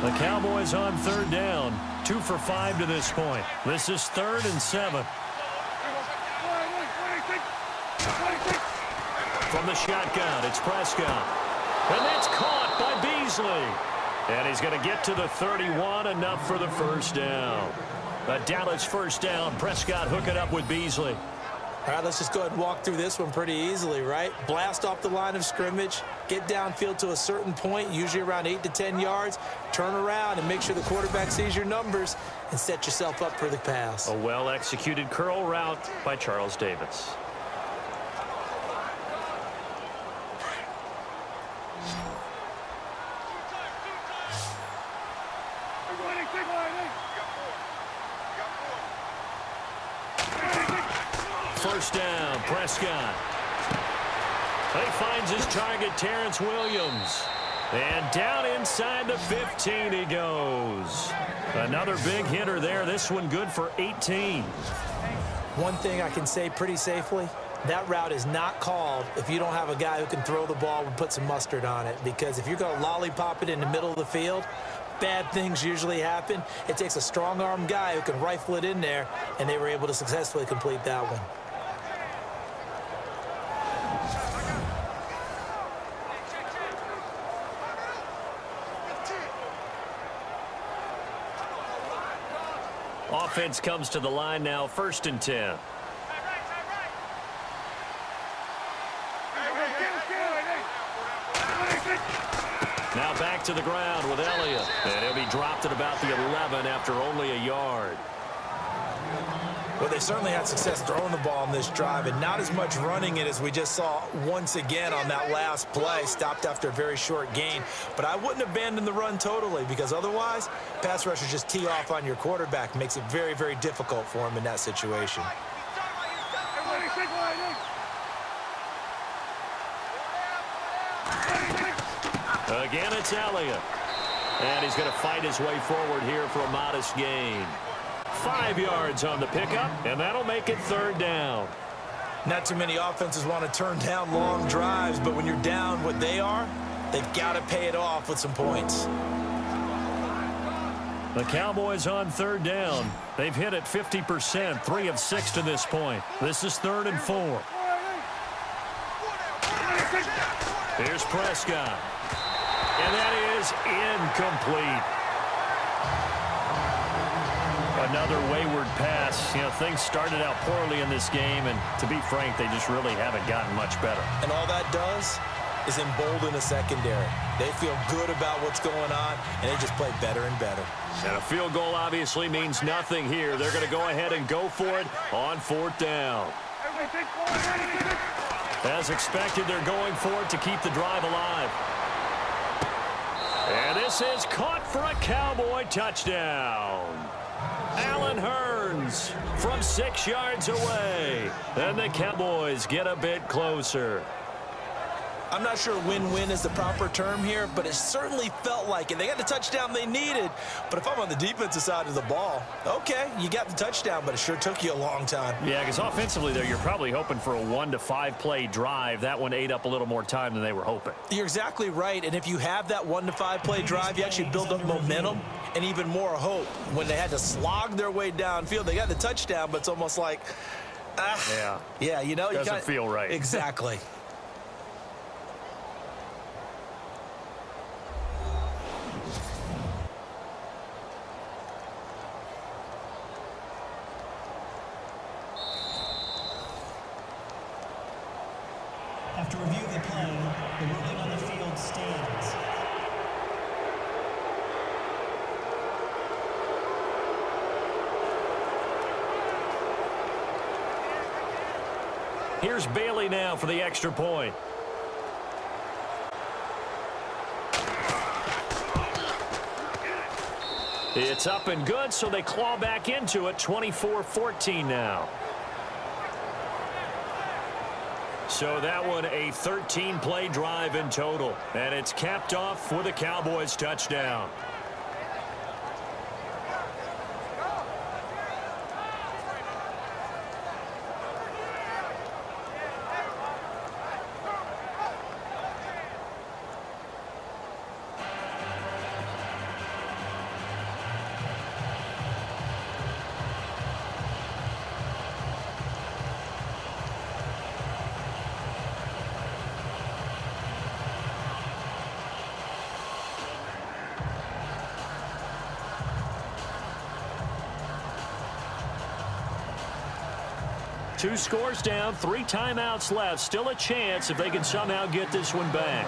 The Cowboys on 3rd down. 2 for 5 to this point. This is 3rd and 7. From the shotgun, it's Prescott. And that's caught by Beasley. And he's going to get to the 31, enough for the first down. A Dallas first down. Prescott hook it up with Beasley. All right, let's just go ahead and walk through this one pretty easily, right? Blast off the line of scrimmage, get downfield to a certain point, usually around 8 to 10 yards, turn around and make sure the quarterback sees your numbers and set yourself up for the pass. A well-executed curl route by Charles Davis. First down, Prescott. He finds his target, Terrence Williams. And down inside the 15 he goes. Another big hitter there. This one good for 18. One thing I can say pretty safely, that route is not called if you don't have a guy who can throw the ball and put some mustard on it. Because if you're going to lollipop it in the middle of the field, bad things usually happen. It takes a strong-arm guy who can rifle it in there, and they were able to successfully complete that one. Offense comes to the line now, 1st and 10. Now back to the ground with Elliott. And he'll be dropped at about the 11 after only a yard. Well, they certainly had success throwing the ball on this drive, and not as much running it as we just saw once again on that last play. Stopped after a very short gain. But I wouldn't abandon the run totally, because otherwise, pass rushers just tee off on your quarterback. Makes it very, very difficult for him in that situation. Again, it's Elliott. And he's going to fight his way forward here for a modest gain. 5 yards on the pickup, and that'll make it 3rd down. Not too many offenses want to turn down long drives, but when you're down what they are, they've got to pay it off with some points. The Cowboys on third down. They've hit it 50%, 3 of 6 to this point. This is 3rd and 4. Here's Prescott. And that is incomplete. Another wayward pass. You know, things started out poorly in this game, and to be frank, they just really haven't gotten much better. And all that does is embolden a secondary. They feel good about what's going on, and they just play better and better. And a field goal obviously means nothing here. They're going to go ahead and go for it on 4th down. As expected, they're going for it to keep the drive alive. And this is caught for a Cowboy touchdown. Allen Hurns from 6 yards away. And the Cowboys get a bit closer. I'm not sure win-win is the proper term here, but it certainly felt like it. They got the touchdown they needed, but if I'm on the defensive side of the ball, okay, you got the touchdown, but it sure took you a long time. Yeah, because offensively there, you're probably hoping for a 1 to 5 play drive. That one ate up a little more time than they were hoping. You're exactly right, and if you have that 1 to 5 play drive, you actually build up momentum and even more hope. When they had to slog their way downfield, they got the touchdown, but it's almost like, yeah, you know, doesn't feel right. Exactly. After review of the play, the ruling on the field stands. Here's Bailey now for the extra point. It's up and good, so they claw back into it, 24-14 now. So that one a 13-play drive in total, and it's capped off with a Cowboys touchdown. Two scores down, 3 timeouts left. Still a chance if they can somehow get this one back.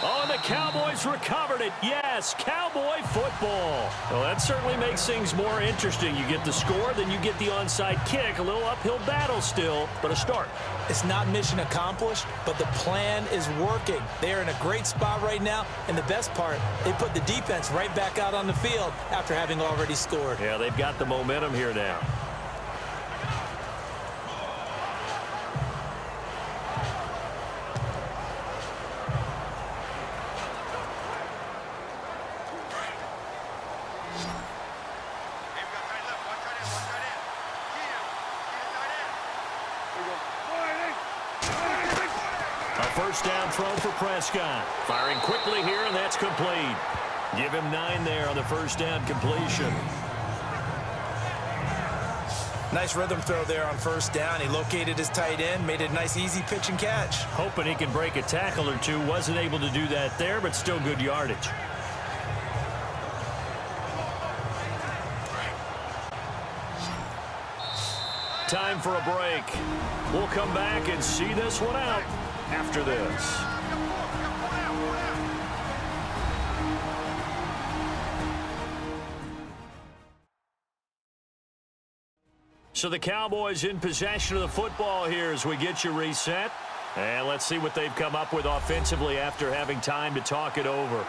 Oh, and the Cowboys recovered it. Yes, Cowboy football. Well, that certainly makes things more interesting. You get the score, then you get the onside kick. A little uphill battle still, but a start. It's not mission accomplished, but the plan is working. They're in a great spot right now, and the best part, they put the defense right back out on the field after having already scored. Yeah, they've got the momentum here now. First down throw for Prescott. Firing quickly here, and that's complete. Give him 9 there on the first down completion. Nice rhythm throw there on first down. He located his tight end, made it a nice easy pitch and catch. Hoping he can break a tackle or two. Wasn't able to do that there, but still good yardage. Time for a break. We'll come back and see this one out after this. So the Cowboys in possession of the football here as we get you reset. And let's see what they've come up with offensively after having time to talk it over.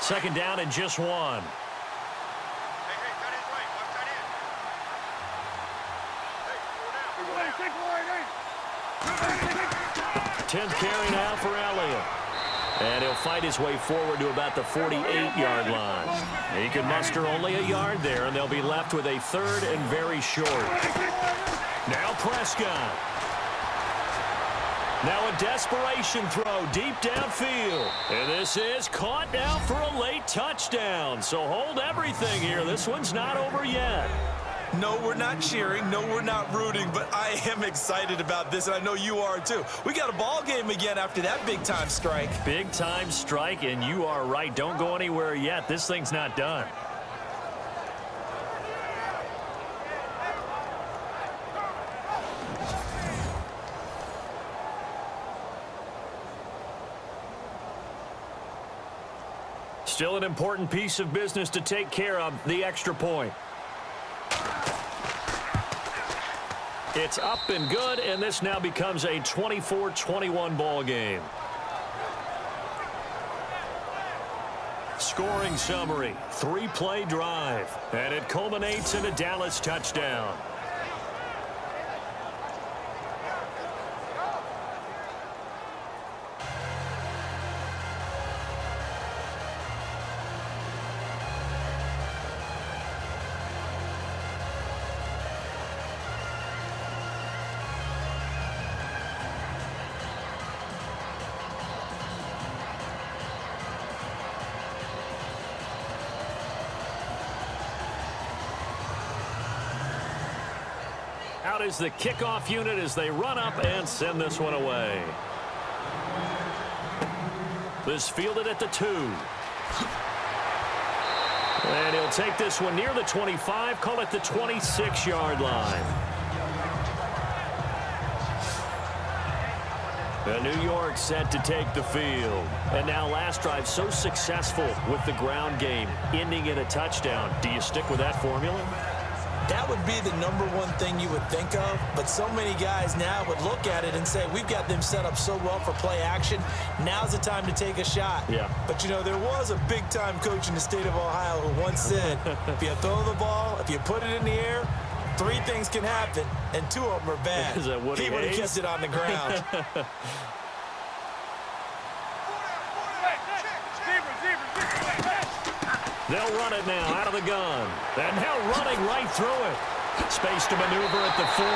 Second down and just 1. 10th carry now for Elliott. And he'll fight his way forward to about the 48-yard line. He can muster only a yard there, and they'll be left with a 3rd and very short. Now Prescott. Now a desperation throw deep downfield. And this is caught now for a late touchdown. So hold everything here. This one's not over yet. No, we're not cheering. No, we're not rooting. But I am excited about this, and I know you are too. We got a ball game again after that big-time strike. Big-time strike, and you are right. Don't go anywhere yet. This thing's not done. Still an important piece of business to take care of, the extra point. It's up and good, and this now becomes a 24-21 ball game. Scoring summary, 3-play drive, and it culminates in a Dallas touchdown. Out is the kickoff unit as they run up and send this one away. This fielded at the 2. And he'll take this one near the 25, call it the 26-yard line. New York set to take the field. And now last drive so successful with the ground game, ending in a touchdown. Do you stick with that formula? That would be the number one thing you would think of, but so many guys now would look at it and say, we've got them set up so well for play action. Now's the time to take a shot. Yeah. But, you know, there was a big-time coach in the state of Ohio who once said, if you throw the ball, if you put it in the air, 3 things can happen, and 2 of them are bad. Is that Woody He would have Hayes? kept it on the ground. They'll run it now out of the gun. And now running right through it. Space to maneuver at the 40.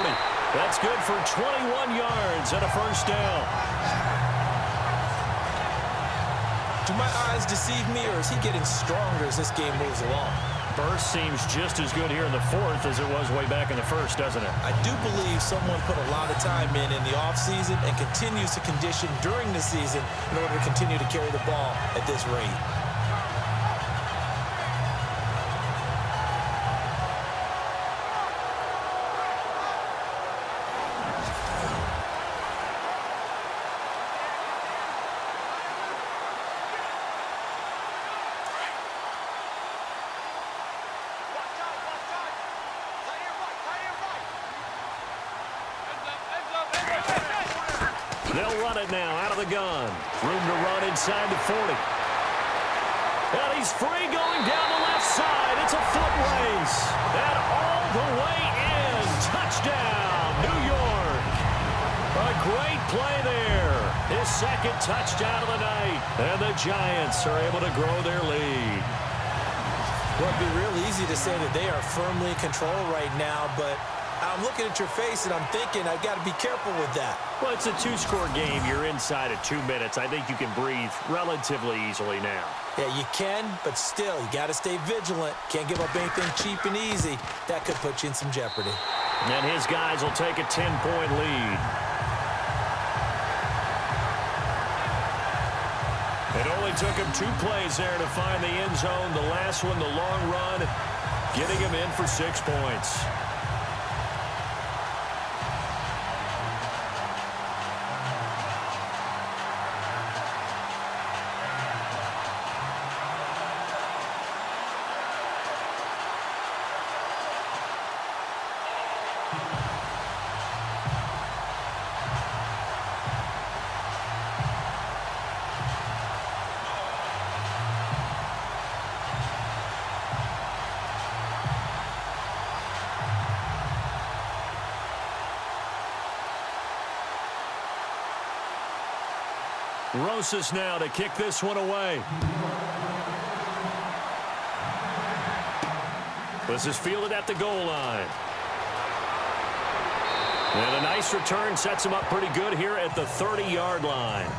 That's good for 21 yards and a first down. Do my eyes deceive me, or is he getting stronger as this game moves along? Burst seems just as good here in the 4th as it was way back in the 1st, doesn't it? I do believe someone put a lot of time in the offseason and continues to condition during the season in order to continue to carry the ball at this rate. They'll run it now out of the gun. Room to run inside the 40. And he's free going down the left side. It's a foot race. And all the way in. Touchdown, New York. A great play there. His 2nd touchdown of the night. And the Giants are able to grow their lead. Well, it'd be real easy to say that they are firmly in control right now, but I'm looking at your face and I'm thinking I've got to be careful with that. Well, it's a 2-score game. You're inside of 2 minutes. I think you can breathe relatively easily now. Yeah, you can, but still, you got to stay vigilant. Can't give up anything cheap and easy. That could put you in some jeopardy. And his guys will take a 10-point lead. It only took him 2 plays there to find the end zone. The last one, the long run, getting him in for 6 points. Rosas now to kick this one away. This is fielded at the goal line. And a nice return sets him up pretty good here at the 30-yard line.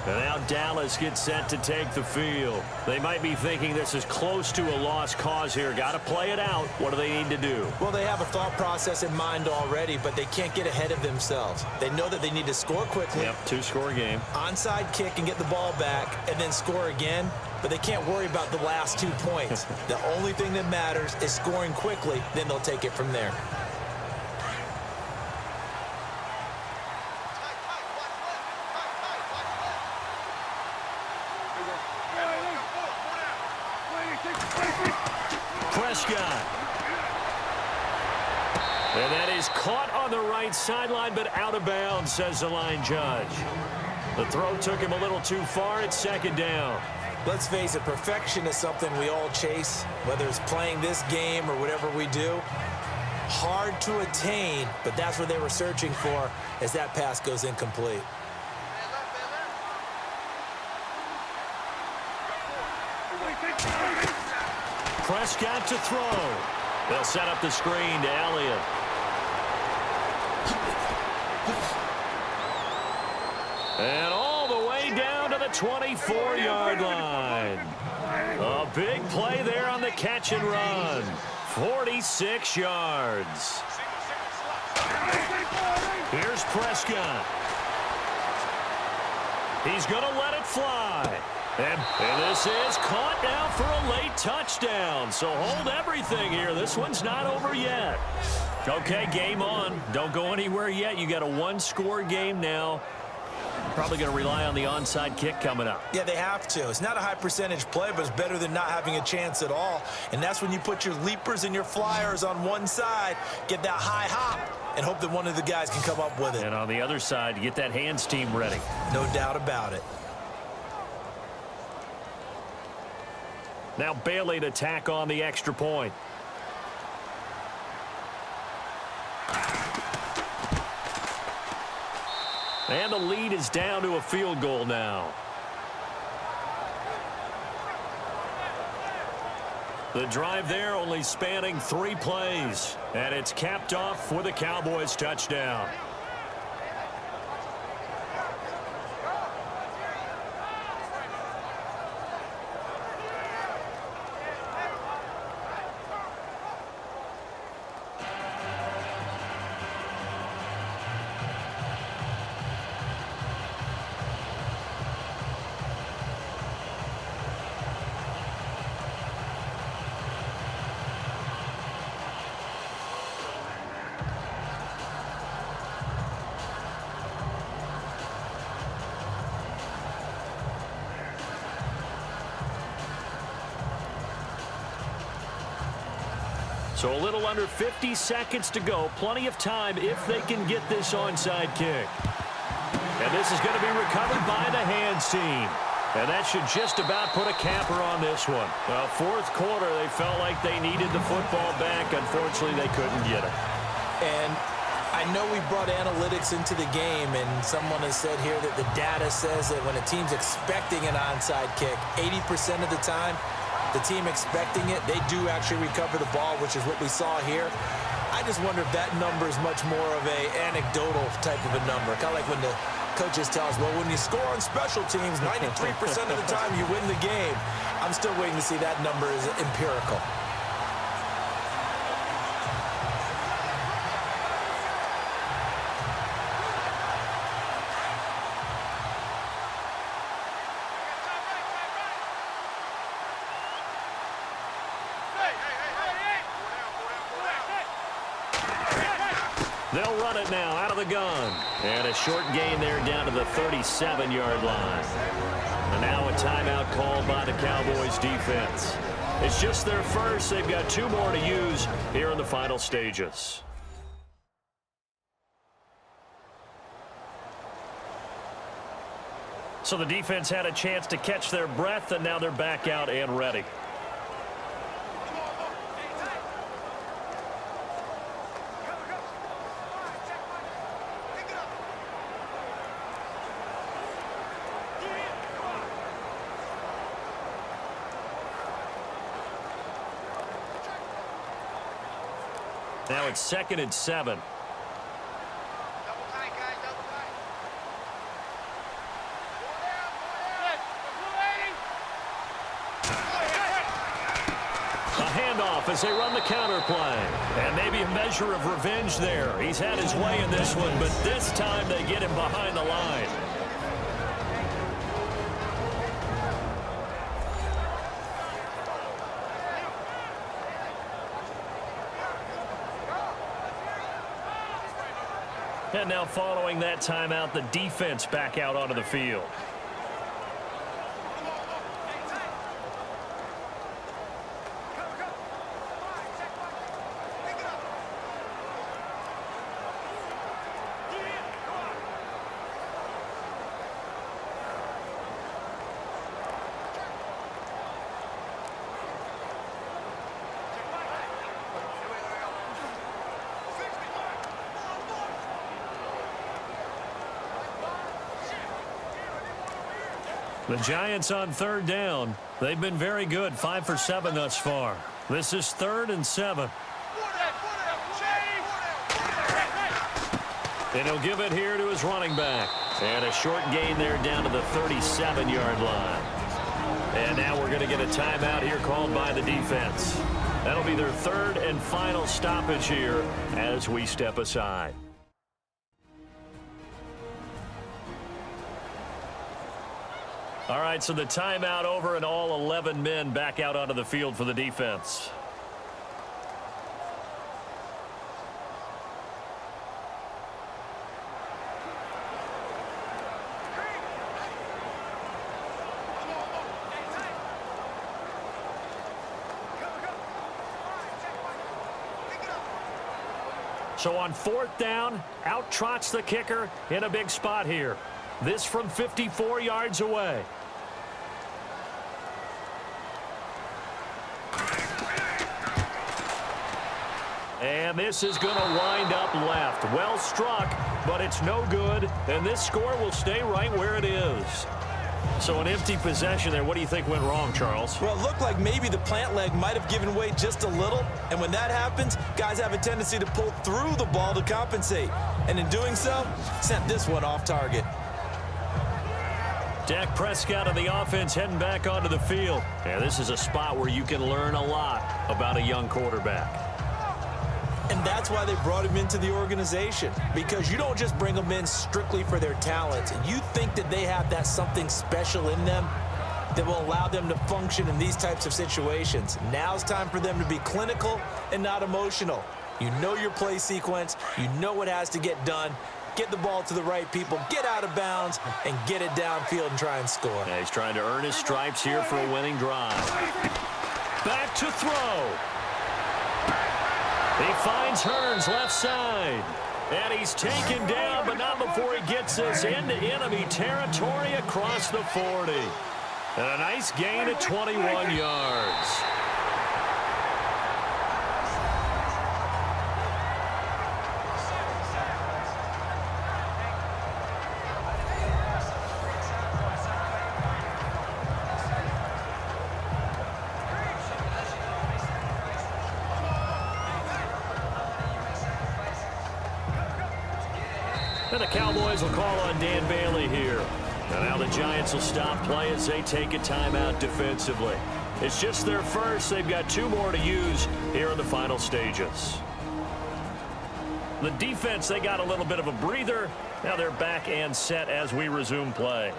And now Dallas gets set to take the field. They might be thinking this is close to a lost cause here. Got to play it out. What do they need to do? Well, they have a thought process in mind already, but they can't get ahead of themselves. They know that they need to score quickly. Yep, two-score game. Onside kick and get the ball back and then score again, but they can't worry about the last 2 points. The only thing that matters is scoring quickly, then they'll take it from there. Prescott. And that is caught on the right sideline, but out of bounds, says the line judge. The throw took him a little too far. It's second down. Let's face it, perfection is something we all chase, whether it's playing this game or whatever we do. Hard to attain, but that's what they were searching for as that pass goes incomplete. Prescott to throw. They'll set up the screen to Elliott. And all the way down to the 24-yard line. A big play there on the catch and run. 46 yards. Here's Prescott. He's going to let it fly. And this is caught now for a late touchdown. So hold everything here. This one's not over yet. Okay, game on. Don't go anywhere yet. You got a one-score game now. Probably going to rely on the onside kick coming up. Yeah, they have to. It's not a high percentage play, but it's better than not having a chance at all. And that's when you put your leapers and your flyers on one side, get that high hop, and hope that one of the guys can come up with it. And on the other side, get that hands team ready. No doubt about it. Now Bailey to tack on the extra point. And the lead is down to a field goal now. The drive there only spanning 3 plays. And it's capped off with a Cowboys touchdown. So a little under 50 seconds to go. Plenty of time if they can get this onside kick. And this is going to be recovered by the hands team. And that should just about put a capper on this one. Well, fourth quarter, they felt like they needed the football back. Unfortunately, they couldn't get it. And I know we brought analytics into the game, and someone has said here that the data says that when a team's expecting an onside kick, 80% of the time, the team expecting it, they do actually recover the ball, which is what we saw here. I just wonder if that number is much more of a anecdotal type of a number. Kind of like when the coaches tell us, well, when you score on special teams, 93% of the time you win the game. I'm still waiting to see that number is empirical. They'll run it now out of the gun. And a short gain there down to the 37-yard line. And now a timeout called by the Cowboys defense. It's just their first. They've got 2 more to use here in the final stages. So the defense had a chance to catch their breath, and now they're back out and ready. Now it's 2nd and 7. As they run the counter play. And maybe a measure of revenge there. He's had his way in this one, but this time they get him behind the line. And now following that timeout, the defense back out onto the field. The Giants on 3rd down. They've been very good, 5 for 7 thus far. This is 3rd and 7. And he'll give it here to his running back. And a short gain there down to the 37-yard line. And now we're going to get a timeout here called by the defense. That'll be their 3rd and final stoppage here as we step aside. All right, so the timeout over and all 11 men back out onto the field for the defense. So on 4th down, out trots the kicker in a big spot here. This from 54 yards away. And this is going to wind up left. Well struck, but it's no good. And this score will stay right where it is. So an empty possession there. What do you think went wrong, Charles? Well, it looked like maybe the plant leg might have given way just a little. And when that happens, guys have a tendency to pull through the ball to compensate. And in doing so, sent this one off target. Dak Prescott of the offense heading back onto the field. Yeah, this is a spot where you can learn a lot about a young quarterback. And that's why they brought him into the organization, because you don't just bring them in strictly for their talent. You think that they have that something special in them that will allow them to function in these types of situations. Now it's time for them to be clinical and not emotional. You know your play sequence. You know what has to get done. Get the ball to the right people, get out of bounds, and get it downfield and try and score. Yeah, he's trying to earn his stripes here for a winning drive. Back to throw. He finds Hearns left side. And he's taken down, but not before he gets us into enemy territory across the 40. And a nice gain at 21 yards. And the Cowboys will call on Dan Bailey here. And now the Giants will stop play as they take a timeout defensively. It's just their first. They've got 2 more to use here in the final stages. The defense, they got a little bit of a breather. Now they're back and set as we resume play.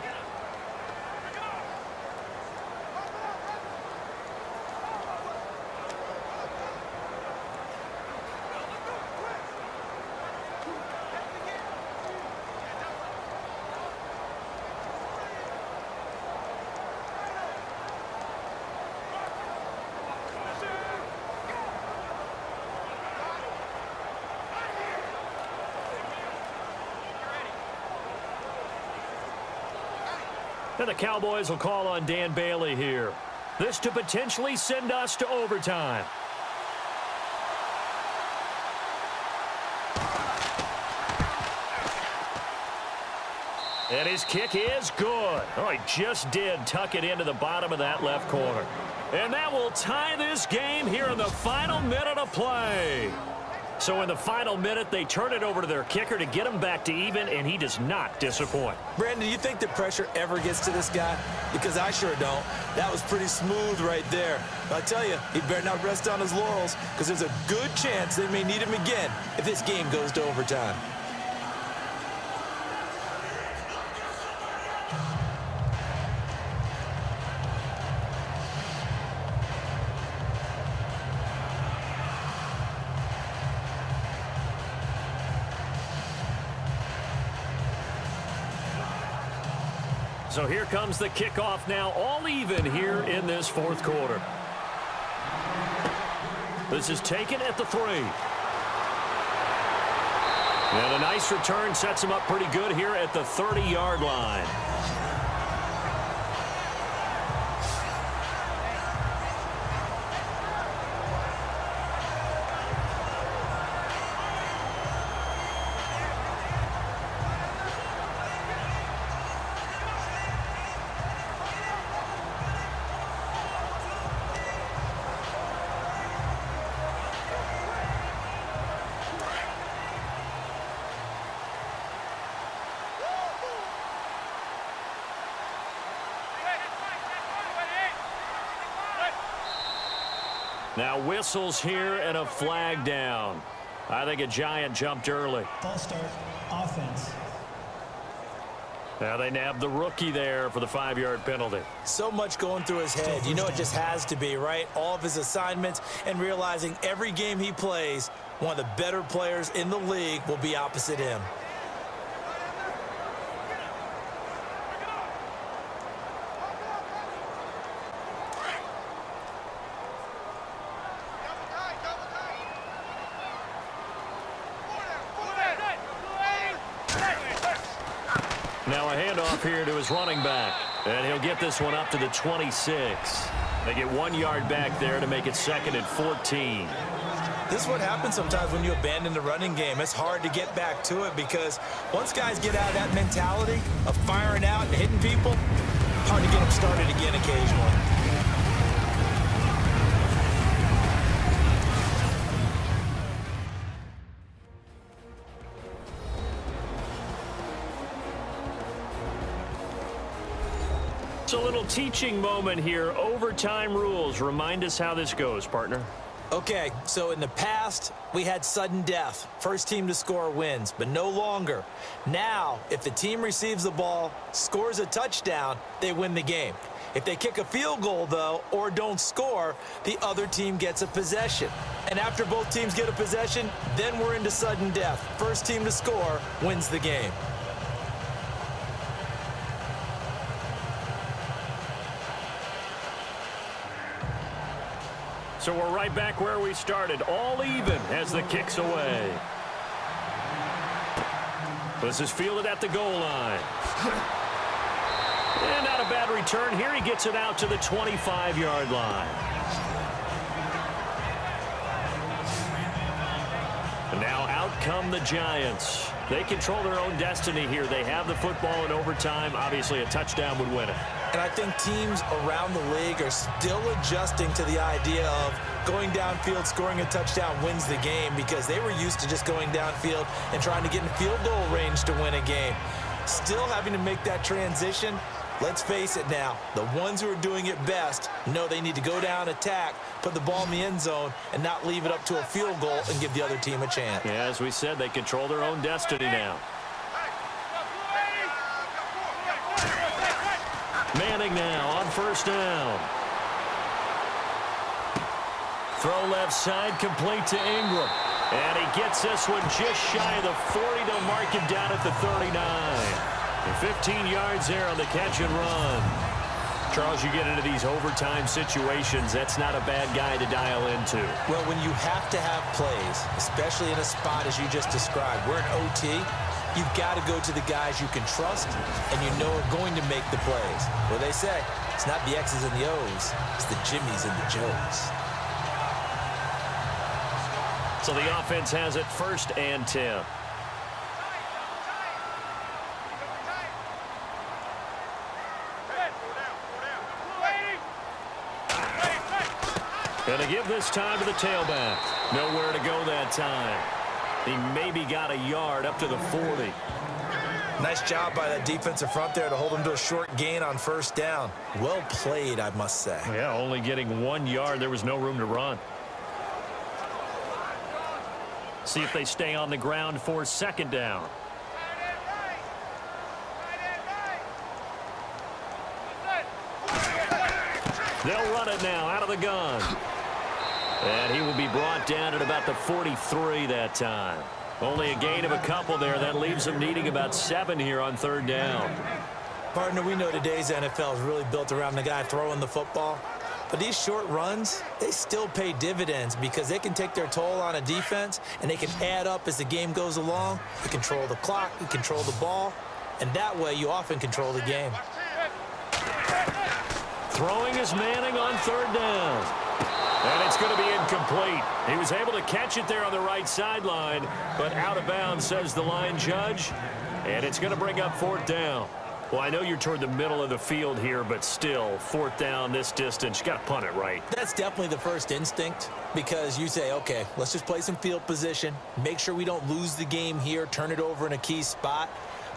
And the Cowboys will call on Dan Bailey here. This to potentially send us to overtime. And his kick is good. Oh, he just did tuck it into the bottom of that left corner. And that will tie this game here in the final minute of play. So in the final minute, they turn it over to their kicker to get him back to even, and he does not disappoint. Brandon, do you think the pressure ever gets to this guy? Because I sure don't. That was pretty smooth right there. But I tell you, he better not rest on his laurels, because there's a good chance they may need him again if this game goes to overtime. So here comes the kickoff now, all even here in this fourth quarter. This is taken at the 3. And a nice return sets him up pretty good here at the 30-yard line. Now whistles here and a flag down. I think a Giant jumped early. False start, offense. Now they nabbed the rookie there for the 5-yard penalty. So much going through his head. You know it just has to be, right? All of his assignments and realizing every game he plays, one of the better players in the league will be opposite him. Now a handoff here to his running back. And he'll get this one up to the 26. They get 1 yard back there to make it 2nd and 14. This is what happens sometimes when you abandon the running game. It's hard to get back to it because once guys get out of that mentality of firing out and hitting people, hard to get them started again occasionally. It's a little teaching moment here. Overtime rules. Remind us how this goes, partner. Okay, so in the past, we had sudden death. First team to score wins, but no longer. Now, if the team receives the ball, scores a touchdown, they win the game. If they kick a field goal, though, or don't score, the other team gets a possession. And after both teams get a possession, then we're into sudden death. First team to score wins the game. So we're right back where we started, all even as the kick's away. This is fielded at the goal line. And not a bad return here. He gets it out to the 25-yard line. And now out come the Giants. They control their own destiny here. They have the football in overtime. Obviously, a touchdown would win it. And I think teams around the league are still adjusting to the idea of going downfield, scoring a touchdown wins the game because they were used to just going downfield and trying to get in field goal range to win a game. Still having to make that transition. Let's face it now, the ones who are doing it best know they need to go down, attack, put the ball in the end zone, and not leave it up to a field goal and give the other team a chance. Yeah, as we said, they control their own destiny now. Manning now on first down. Throw left side, complete to Ingram. And he gets this one just shy of the 40. They'll mark him down at the 39. 15 yards there on the catch and run. Charles, you get into these overtime situations, that's not a bad guy to dial into. Well, when you have to have plays, especially in a spot as you just described, we're in OT, you've got to go to the guys you can trust and you know are going to make the plays. Well, they say it's not the X's and the O's, it's the Jimmies and the Joes. So the offense has it 1st and 10. Going to give this time to the tailback. Nowhere to go that time. He maybe got a yard up to the 40. Nice job by that defensive front there to hold him to a short gain on first down. Well played, I must say. Yeah, only getting 1 yard. There was no room to run. See if they stay on the ground for second down. They'll run it now out of the gun. And he will be brought down at about the 43 that time. Only a gain of a couple there. That leaves him needing about 7 here on third down. Partner, we know today's NFL is really built around the guy throwing the football. But these short runs, they still pay dividends because they can take their toll on a defense and they can add up as the game goes along. You control the clock, you control the ball, and that way you often control the game. Throwing is Manning on third down. And it's going to be incomplete. He was able to catch it there on the right sideline, but out of bounds, says the line judge. And it's going to bring up fourth down. Well, I know you're toward the middle of the field here, but still, fourth down this distance, you got to punt it right. That's definitely the first instinct because you say, okay, let's just play some field position, make sure we don't lose the game here, turn it over in a key spot.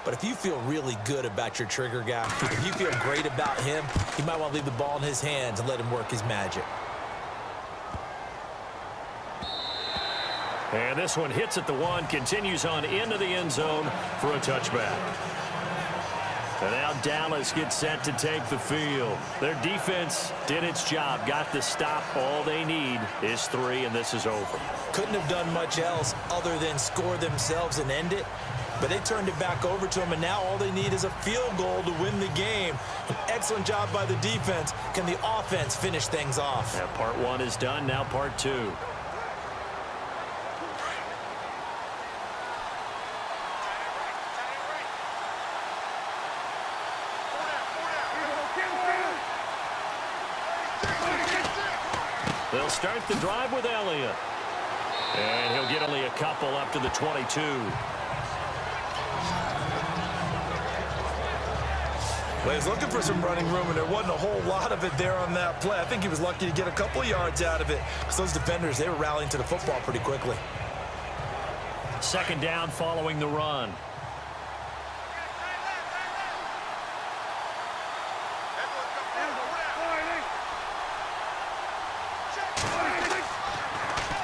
But if you feel really good about your trigger guy, if you feel great about him, you might want to leave the ball in his hands and let him work his magic. And this one hits at the 1, continues on into the end zone for a touchback. And now Dallas gets set to take the field. Their defense did its job, got the stop. All they need is 3, and this is over. Couldn't have done much else other than score themselves and end it. But they turned it back over to him, and now all they need is a field goal to win the game. An excellent job by the defense. Can the offense finish things off? Yeah, part 1 is done, now part 2. They'll start the drive with Elliott. And he'll get only a couple up to the 22. Well, he was looking for some running room, and there wasn't a whole lot of it there on that play. I think he was lucky to get a couple yards out of it because those defenders, they were rallying to the football pretty quickly. Second down following the run.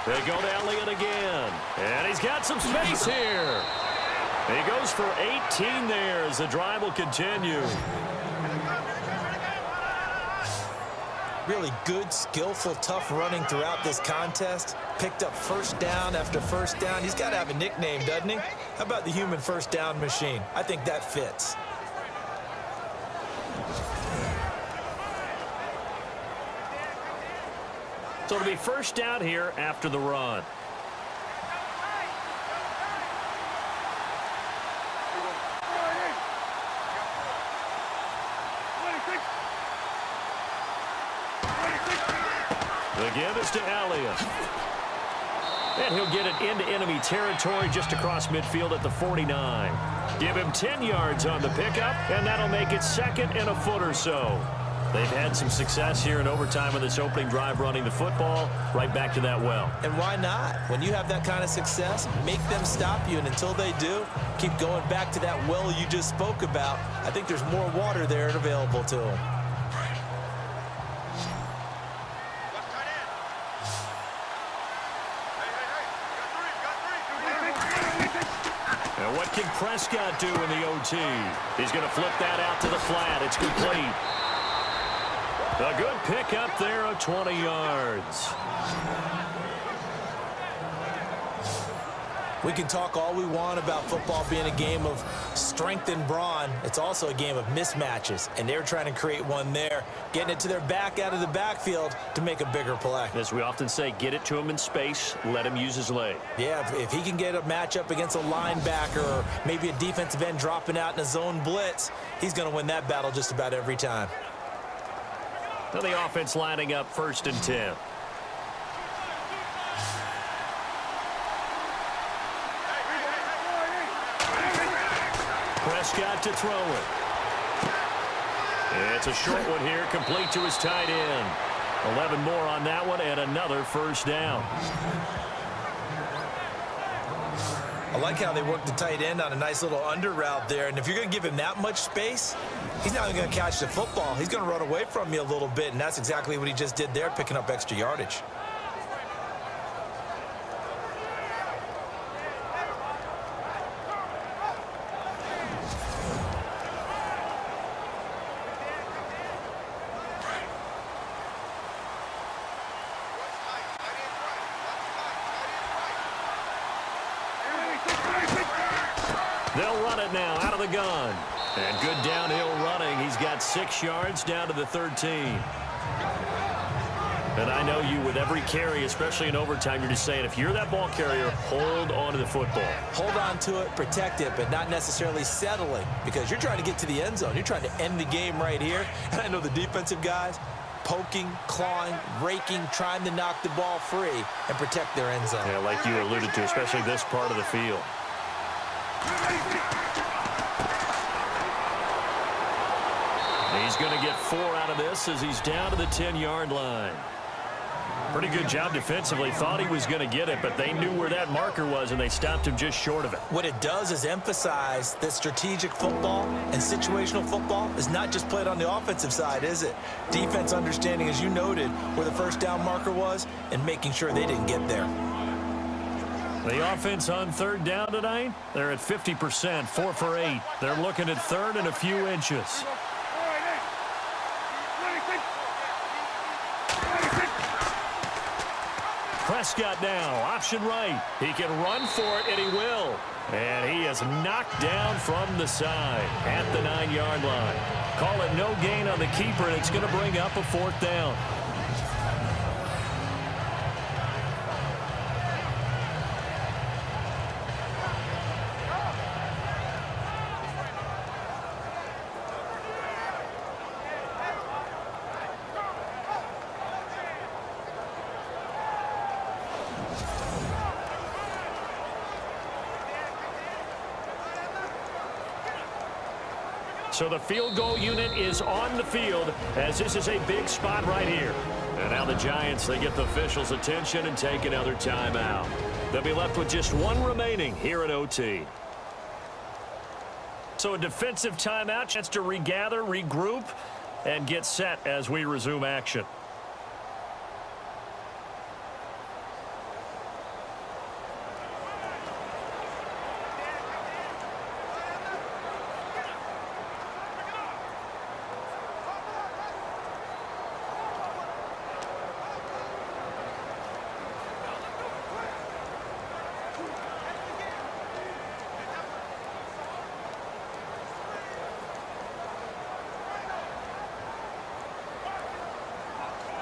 They go to Elliott again. And he's got some space here. He goes for 18 there as the drive will continue. Really good, skillful, tough running throughout this contest. Picked up first down after first down. He's got to have a nickname, doesn't he? How about the human first down machine? I think that fits. So it'll be first down here after the run. The give is to Elliott. And he'll get it into enemy territory just across midfield at the 49. Give him 10 yards on the pickup, and that'll make it second and a foot or so. They've had some success here in overtime with this opening drive running the football right back to that well. And why not? When you have that kind of success, make them stop you, and until they do, keep going back to that well you just spoke about. I think there's more water there and available to them. And what can Prescott do in the OT? He's going to flip that out to the flat. It's complete. A good pickup there of 20 yards. We can talk all we want about football being a game of strength and brawn. It's also a game of mismatches, and they're trying to create one there, getting it to their back out of the backfield to make a bigger play. As we often say, get it to him in space, let him use his leg. Yeah, if he can get a matchup against a linebacker or maybe a defensive end dropping out in a zone blitz, he's going to win that battle just about every time. Now the offense lining up 1st and 10. Prescott to throw it. It's a short one here, complete to his tight end. 11 more on that one and another first down. I like how they work the tight end on a nice little under route there. And if you're going to give him that much space, he's not even going to catch the football. He's going to run away from you a little bit, and that's exactly what he just did there, picking up extra yardage. They'll run it now out of the gun. And good downhill running. He's got 6 yards down to the 13. And I know you, with every carry, especially in overtime, you're just saying, if you're that ball carrier, hold on to the football. Hold on to it, protect it, but not necessarily settling, because you're trying to get to the end zone. You're trying to end the game right here. And I know the defensive guys, poking, clawing, raking, trying to knock the ball free and protect their end zone. Yeah, like you alluded to, especially this part of the field. He's going to get 4 out of this as he's down to the 10-yard line. Pretty good job defensively. Thought he was going to get it, but they knew where that marker was, and they stopped him just short of it. What it does is emphasize that strategic football and situational football is not just played on the offensive side, is it? Defense understanding, as you noted, where the first down marker was and making sure they didn't get there. The offense on 3rd down tonight, they're at 50%, 4 for 8. They're looking at 3rd and a few inches. Prescott now, option right. He can run for it, and he will. And he is knocked down from the side at the 9-yard line. Call it no gain on the keeper, and it's going to bring up a 4th down. So the field goal unit is on the field as this is a big spot right here. And now the Giants, they get the officials' attention and take another timeout. They'll be left with just 1 remaining here at OT. So a defensive timeout, chance to regather, regroup, and get set as we resume action.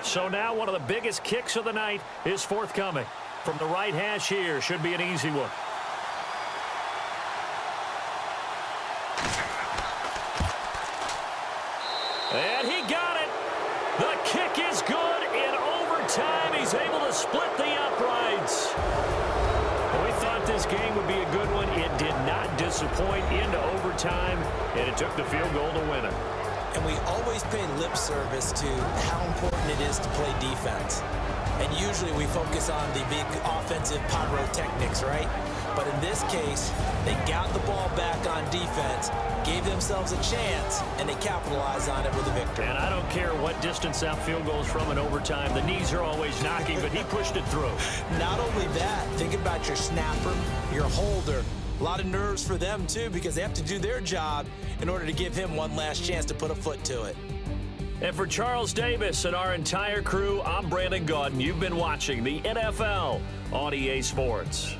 So now one of the biggest kicks of the night is forthcoming. From the right hash here, should be an easy one. And he got it. The kick is good in overtime. He's able to split the uprights. We thought this game would be a good one. It did not disappoint into overtime, and it took the field goal to win it. And we always pay lip service to how important it is to play defense. And usually we focus on the big offensive pyrotechnics, right? But in this case, they got the ball back on defense, gave themselves a chance, and they capitalized on it with a victory. And I don't care what distance that field goes from in overtime. The knees are always knocking, but he pushed it through. Not only that, think about your snapper, your holder. A lot of nerves for them, too, because they have to do their job in order to give him one last chance to put a foot to it. And for Charles Davis and our entire crew, I'm Brandon Gaudin. You've been watching the NFL on EA Sports.